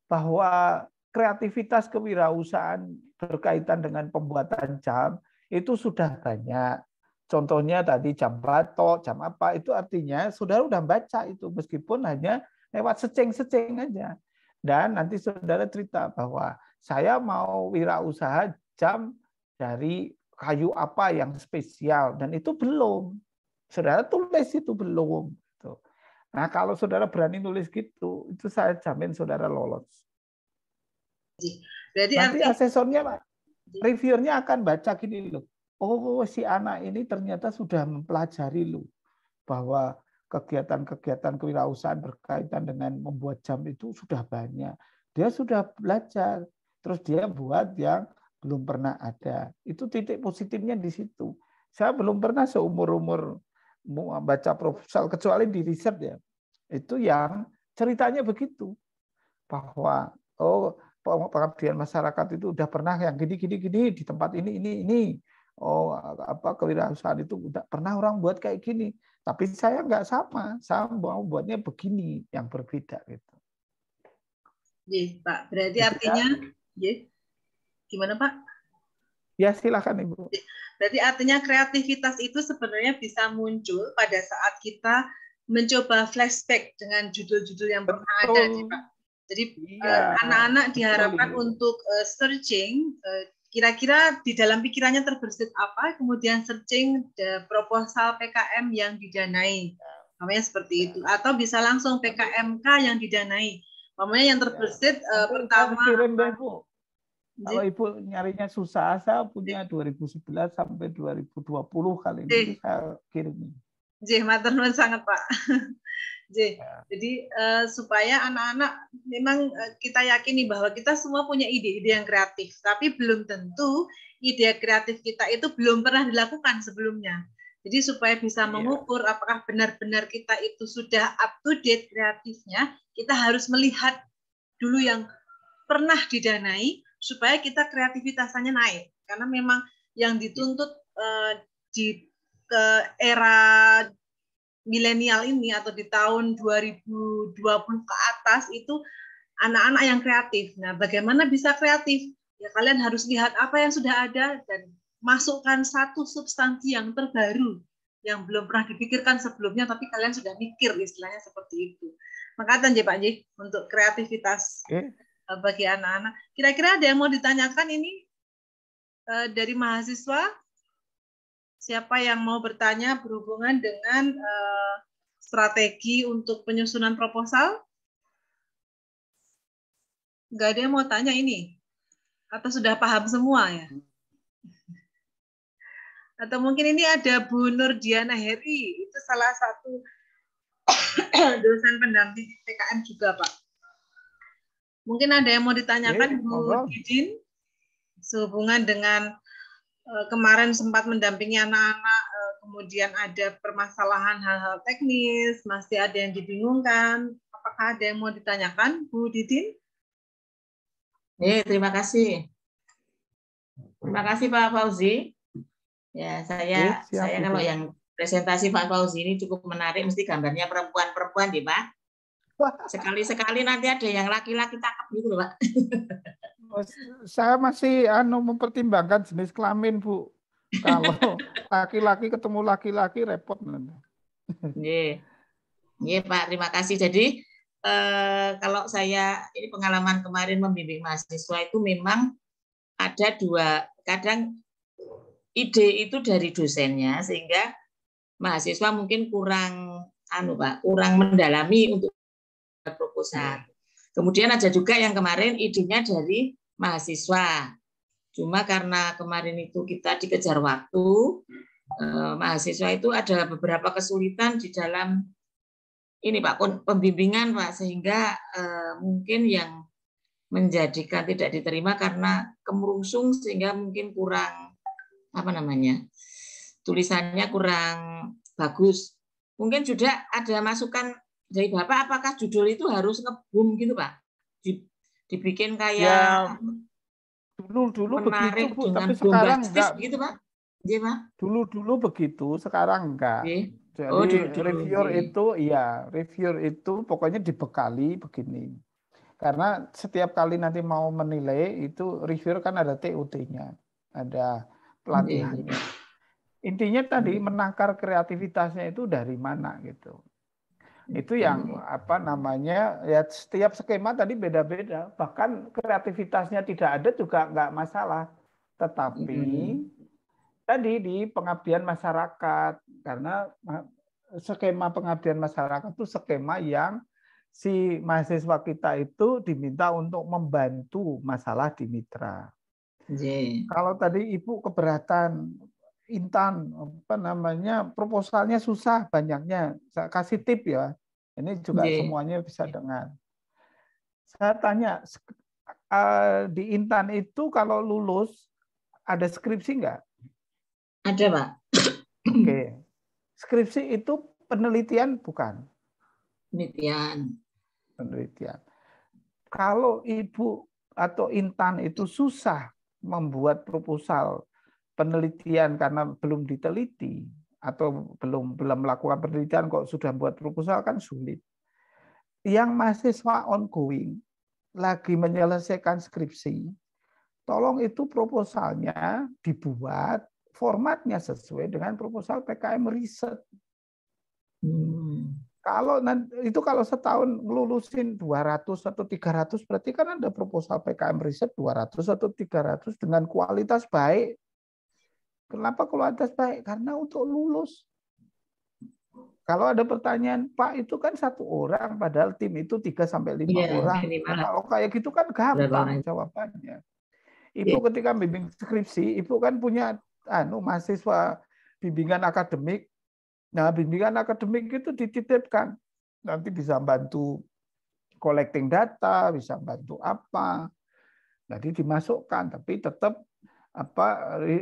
bahwa kreativitas kewirausahaan berkaitan dengan pembuatan jam itu sudah banyak. Contohnya tadi jam batok, jam apa, itu artinya saudara udah baca itu meskipun hanya lewat seceng-seceng aja. Dan nanti saudara cerita bahwa saya mau wirausaha jam dari kayu apa yang spesial, dan itu belum. Saudara tulis itu belum. Nah kalau saudara berani nulis gitu, itu saya jamin saudara lolos. Berarti nanti asesornya, Pak, reviewernya akan baca gini loh. Oh, si anak ini ternyata sudah mempelajari loh bahwa kegiatan-kegiatan kewirausahaan berkaitan dengan membuat jam itu sudah banyak. Dia sudah belajar, terus dia buat yang belum pernah ada. Itu titik positifnya di situ. Saya belum pernah seumur-umur baca proposal kecuali di riset ya. Itu yang ceritanya begitu. Bahwa pengabdian masyarakat itu udah pernah yang gini di tempat ini. Oh, apa kewirausahaan itu udah pernah orang buat kayak gini. Tapi saya nggak sama, saya mau buatnya begini, yang berbeda gitu. Iya, Pak. Berarti artinya, gimana Pak? Ya silakan Ibu. Berarti artinya kreativitas itu sebenarnya bisa muncul pada saat kita mencoba flashback dengan judul-judul yang pernah ada, Pak. Jadi anak-anak diharapkan untuk searching. Kira-kira di dalam pikirannya terbersit apa, kemudian searching proposal PKM yang didanai, namanya seperti itu, atau bisa langsung PKMK yang didanai, namanya yang terbersit pertama. Kalau Ibu nyarinya susah, saya punya 2011 sampai 2020 kali ini saya kirim. Matur nuwun sangat Pak. Jadi supaya anak-anak memang kita yakini bahwa kita semua punya ide-ide yang kreatif, tapi belum tentu ide kreatif kita itu belum pernah dilakukan sebelumnya. Jadi supaya bisa mengukur apakah benar-benar kita itu sudah up to date kreatifnya, kita harus melihat dulu yang pernah didanai supaya kita kreativitasnya naik. Karena memang yang dituntut di era milenial ini atau di tahun 2020 ke atas itu anak-anak yang kreatif. Nah, bagaimana bisa kreatif? Ya kalian harus lihat apa yang sudah ada dan masukkan satu substansi yang terbaru yang belum pernah dipikirkan sebelumnya, tapi kalian sudah mikir, istilahnya seperti itu. Makasih Pak Ji untuk kreativitas bagi anak-anak. Kira-kira ada yang mau ditanyakan ini dari mahasiswa? Siapa yang mau bertanya berhubungan dengan strategi untuk penyusunan proposal? Nggak ada yang mau tanya ini? Atau sudah paham semua ya? Atau mungkin ini ada Bu Nurdiana Heri, itu salah satu dosen pendamping PKM juga, Pak. Mungkin ada yang mau ditanyakan Bu Didin sehubungan dengan kemarin sempat mendampingi anak-anak, kemudian ada permasalahan hal-hal teknis, masih ada yang dibingungkan. Apakah ada yang mau ditanyakan, Bu Didin? Terima kasih. Terima kasih Pak Fauzi. Ya, saya kalau yang presentasi Pak Fauzi ini cukup menarik, mesti gambarnya perempuan-perempuan deh, Pak. Sekali-sekali nanti ada yang laki-laki cakep gitu loh, Pak. Saya masih mempertimbangkan jenis kelamin, Bu. Kalau laki-laki ketemu laki-laki repot nanti. Iya, Pak, terima kasih. Jadi kalau saya ini pengalaman kemarin membimbing mahasiswa itu memang ada dua, kadang ide itu dari dosennya sehingga mahasiswa mungkin kurang kurang mendalami untuk proposal. Kemudian ada juga yang kemarin idenya dari mahasiswa. Cuma karena kemarin itu kita dikejar waktu, mahasiswa itu ada beberapa kesulitan di dalam ini Pak, pembimbingan Pak, sehingga mungkin yang menjadikan tidak diterima karena kemerungsung sehingga mungkin kurang tulisannya kurang bagus. Mungkin juga ada masukan dari Bapak, apakah judul itu harus nge-boom gitu Pak? Dibikin kayak dulu begitu Bu, dengan tapi sekarang enggak gitu Pak? Iya Pak. Dulu begitu, sekarang enggak. Jadi reviewer itu pokoknya dibekali begini. Karena setiap kali nanti mau menilai itu reviewer kan ada TUT-nya, ada pelatihannya. Intinya tadi menakar kreativitasnya itu dari mana gitu. Itu yang ya setiap skema tadi beda-beda. Bahkan kreativitasnya tidak ada juga nggak masalah. Tetapi tadi di pengabdian masyarakat, karena skema pengabdian masyarakat itu skema yang si mahasiswa kita itu diminta untuk membantu masalah di mitra. Kalau tadi Ibu keberatan, Intan, proposalnya susah banyaknya. Saya kasih tip ya. Ini juga semuanya bisa dengar. Saya tanya, di Intan itu kalau lulus ada skripsi nggak? Ada Pak. Oke. Skripsi itu penelitian bukan? Penelitian. Kalau Ibu atau Intan itu susah membuat proposal penelitian karena belum diteliti atau belum melakukan penelitian kok sudah buat proposal kan sulit. Yang mahasiswa ongoing lagi menyelesaikan skripsi, tolong itu proposalnya dibuat formatnya sesuai dengan proposal PKM riset. Kalau setahun ngelulusin 200 atau 300 berarti kan ada proposal PKM riset 200 atau 300 dengan kualitas baik. Kenapa kualitas baik? Karena untuk lulus. Kalau ada pertanyaan, Pak itu kan 1 orang padahal tim itu 3-5 orang. Kalau kayak gitu kan gampang jawabannya. Ibu ketika bimbing skripsi, Ibu kan punya mahasiswa bimbingan akademik. Nah, bimbingan akademik itu dititipkan. Nanti bisa bantu collecting data, bisa bantu apa. Jadi dimasukkan, tapi tetap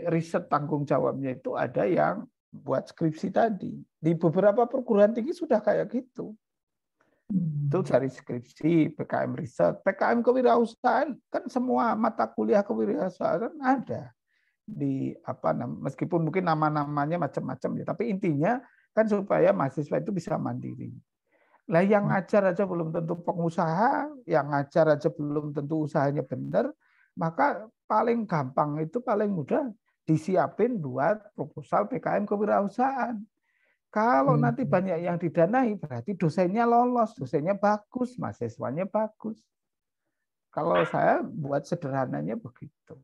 riset tanggung jawabnya itu ada yang buat skripsi tadi. Di beberapa perguruan tinggi sudah kayak gitu. Itu dari skripsi, PKM riset, PKM kewirausahaan, kan semua mata kuliah kewirausahaan ada. Meskipun mungkin nama-namanya macam-macam ya, tapi intinya kan supaya mahasiswa itu bisa mandiri. Lah yang ngajar aja belum tentu pengusaha, yang ngajar aja belum tentu usahanya benar, maka paling gampang itu paling mudah disiapin buat proposal PKM kewirausahaan. Kalau nanti banyak yang didanai, berarti dosennya lolos, dosennya bagus, mahasiswanya bagus. Kalau saya buat sederhananya begitu.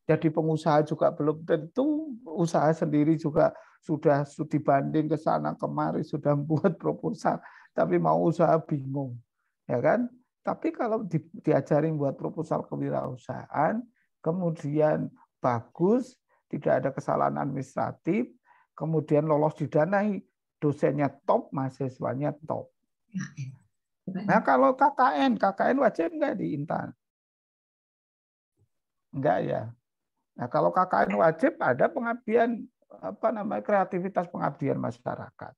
Jadi pengusaha juga belum tentu, usaha sendiri juga sudah dibanding ke sana kemari, sudah membuat proposal, tapi mau usaha bingung. Ya kan? Tapi kalau diajarin buat proposal kewirausahaan, kemudian bagus, tidak ada kesalahan administratif, kemudian lolos didanai, dosennya top, mahasiswanya top. Nah kalau KKN wajib nggak di Intan? Enggak ya. Nah kalau KKN wajib ada pengabdian kreativitas pengabdian masyarakat.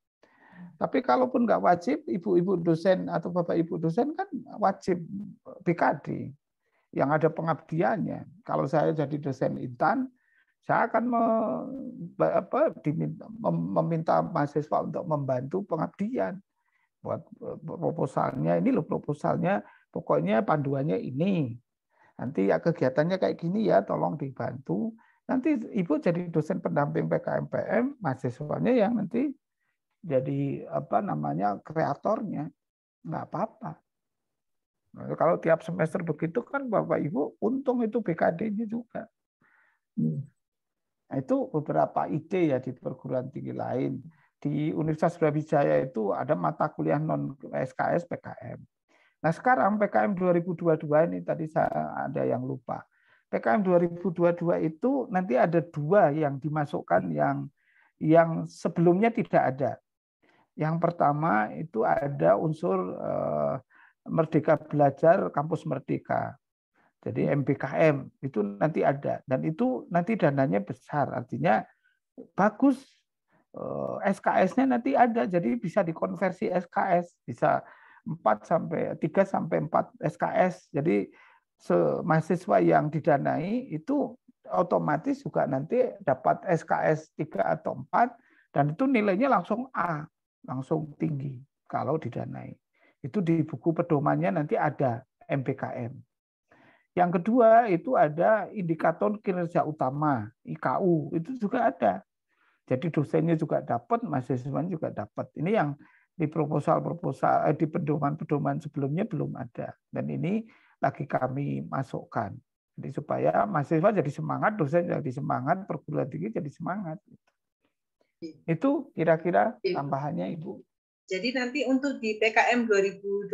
Tapi kalaupun nggak wajib, ibu-ibu dosen atau bapak ibu dosen kan wajib BKD yang ada pengabdiannya. Kalau saya jadi dosen Intan, saya akan meminta mahasiswa untuk membantu pengabdian. Buat proposalnya, ini loh proposalnya, pokoknya panduannya ini. Nanti ya kegiatannya kayak gini ya, tolong dibantu. Nanti ibu jadi dosen pendamping PKMPM, mahasiswanya yang nanti jadi kreatornya, nggak apa-apa. Nah, kalau tiap semester begitu kan Bapak Ibu untung itu BKD-nya juga. Nah, itu beberapa ide ya di perguruan tinggi lain. Di Universitas Brawijaya itu ada mata kuliah non SKS PKM. Nah sekarang PKM 2022 ini tadi ada yang lupa. PKM 2022 itu nanti ada 2 yang dimasukkan yang sebelumnya tidak ada. Yang pertama itu ada unsur Merdeka Belajar Kampus Merdeka. Jadi MBKM itu nanti ada dan itu nanti dananya besar, artinya bagus. SKS-nya nanti ada, jadi bisa dikonversi SKS, bisa 3 sampai 4 SKS. Jadi mahasiswa yang didanai itu otomatis juga nanti dapat SKS 3 atau 4 dan itu nilainya langsung A, langsung tinggi kalau didanai. Itu di buku pedomannya nanti ada MBKM. Yang kedua itu ada indikator kinerja utama, IKU, itu juga ada. Jadi dosennya juga dapat, mahasiswanya juga dapat. Ini yang di proposal di pedoman-pedoman sebelumnya belum ada. Dan ini lagi kami masukkan. Jadi supaya mahasiswa jadi semangat, dosen jadi semangat, perguruan tinggi jadi semangat. Itu kira-kira tambahannya, Ibu. Jadi nanti untuk di PKM 2022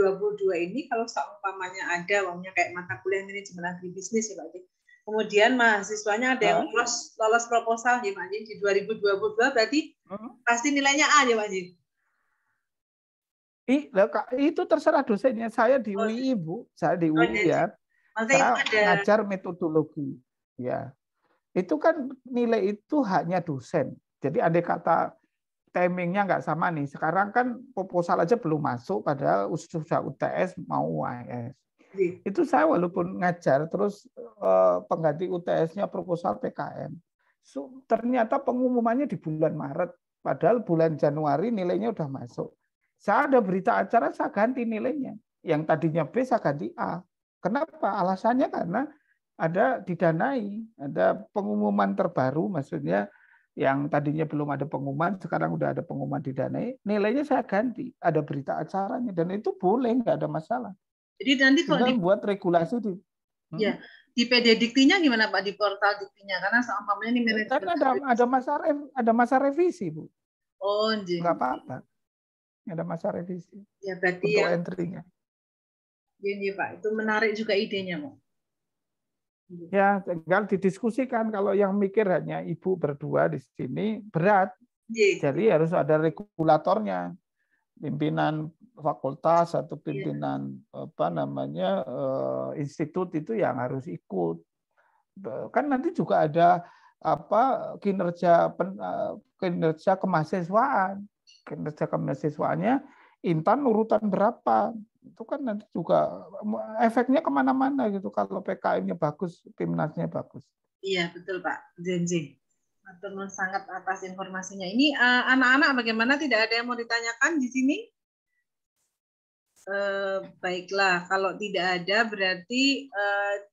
ini kalau seumpamanya ada uangnya kayak mata kuliah manajemen agribisnis ya Pak. Kemudian mahasiswanya ada yang lolos proposal ya Pak di 2022 berarti pasti nilainya A ya Pak Ji. Itu terserah dosennya. Saya di UI Bu, saya di UI ya. Saya ngajar metodologi. Ya. Itu kan nilai itu haknya dosen. Jadi andai kata timingnya nggak sama nih. Sekarang kan proposal aja belum masuk, padahal sudah UTS mau UAS. Itu saya walaupun ngajar, terus pengganti UTS-nya proposal PKM. Ternyata pengumumannya di bulan Maret, padahal bulan Januari nilainya udah masuk. Saya ada berita acara, saya ganti nilainya. Yang tadinya B, saya ganti A. Kenapa? Alasannya karena ada didanai, ada pengumuman terbaru, maksudnya yang tadinya belum ada pengumuman, sekarang udah ada pengumuman didanai, nilainya saya ganti. Ada berita acaranya, dan itu boleh, nggak ada masalah. Jadi nanti kalau buat regulasi di ya di PD Diktinya gimana Pak, di portal Diktinya, karena seumpamanya ini manajemen ada masa revisi Bu. Oh, nggak apa-apa, ada masa revisi. Ya berarti untuk entry-nya. Iya Pak, itu menarik juga idenya Pak. Ya, tinggal didiskusikan. Kalau yang mikir hanya Ibu berdua di sini berat. Jadi harus ada regulatornya. Pimpinan fakultas atau pimpinan institut itu yang harus ikut. Kan nanti juga ada kinerja kemahasiswaan. Kinerja kemahasiswaannya Intan urutan berapa? Itu kan nanti juga efeknya kemana-mana gitu. Kalau PKM-nya bagus, Timnasnya bagus. Iya betul Pak Zenzi. Terima sangat atas informasinya. Ini anak-anak bagaimana? Tidak ada yang mau ditanyakan di sini? Baiklah, kalau tidak ada berarti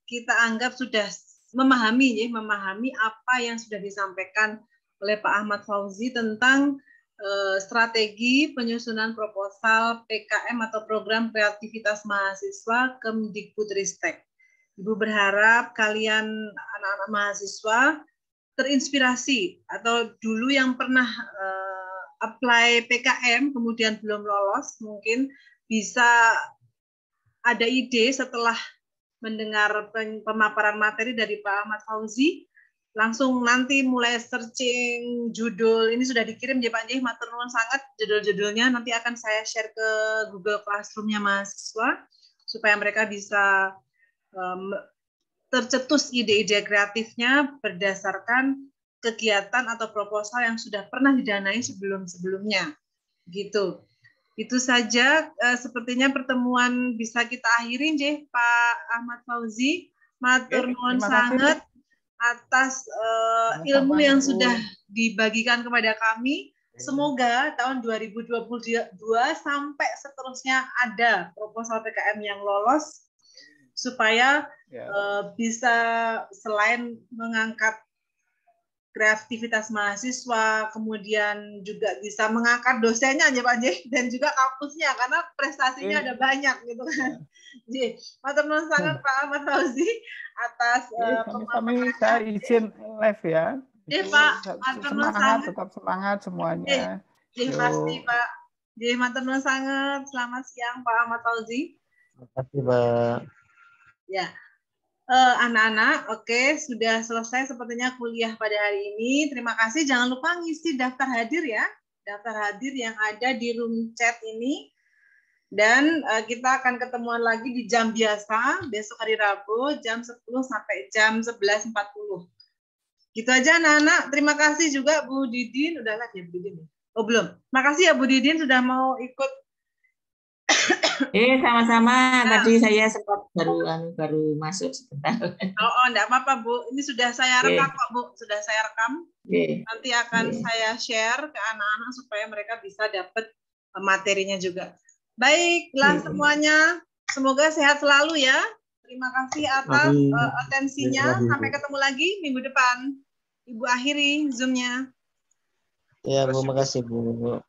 kita anggap sudah memahami apa yang sudah disampaikan oleh Pak Ahmad Fauzi tentang strategi penyusunan proposal PKM atau program kreativitas mahasiswa Kemdikbudristek. Ibu berharap kalian anak-anak mahasiswa terinspirasi atau dulu yang pernah apply PKM kemudian belum lolos mungkin bisa ada ide setelah mendengar pemaparan materi dari Pak Ahmad Fauzi, langsung nanti mulai searching judul. Ini sudah dikirim ya Pak Jih, matur nuwun sangat judul-judulnya. Nanti akan saya share ke Google Classroom-nya mahasiswa supaya mereka bisa tercetus ide-ide kreatifnya berdasarkan kegiatan atau proposal yang sudah pernah didanai sebelum-sebelumnya. Gitu. Itu saja sepertinya pertemuan bisa kita akhiri nggih Pak Ahmad Fauzi. Matur nuwun sangat atas ilmu yang sudah dibagikan kepada kami. Semoga tahun 2022 sampai seterusnya ada proposal PKM yang lolos supaya bisa selain mengangkat kreativitas mahasiswa, kemudian juga bisa mengangkat dosennya aja Pak J, dan juga kampusnya karena prestasinya ada banyak gitu kan. J, matur nuwun sangat Pak Ahmad Fauzi atas kami saya izin live ya. Pak, matur nuwun sangat. Tetap semangat semuanya. J, pasti Pak. J, matur nuwun sangat. Selamat siang Pak Ahmad Fauzi. Terima kasih, Mbak. Ya. Anak-anak, oke, sudah selesai sepertinya kuliah pada hari ini. Terima kasih. Jangan lupa ngisi daftar hadir ya. Daftar hadir yang ada di room chat ini. Dan kita akan ketemuan lagi di jam biasa, besok hari Rabu, jam 10 sampai jam 11.40. Gitu aja anak-anak. Terima kasih juga Bu Didin. Udah lah ya Bu Didin. Oh belum. Makasih ya Bu Didin sudah mau ikut. Sama-sama. Tadi saya sempat baru masuk sebentar. Enggak apa-apa Bu. Ini sudah saya rekam kok Bu. Sudah saya rekam. Nanti akan saya share ke anak-anak supaya mereka bisa dapat materinya juga. Baiklah semuanya. Semoga sehat selalu ya. Terima kasih atas atensinya. Sampai ketemu lagi minggu depan. Ibu akhiri Zoom-nya. Ya, Bu, makasih, Bu.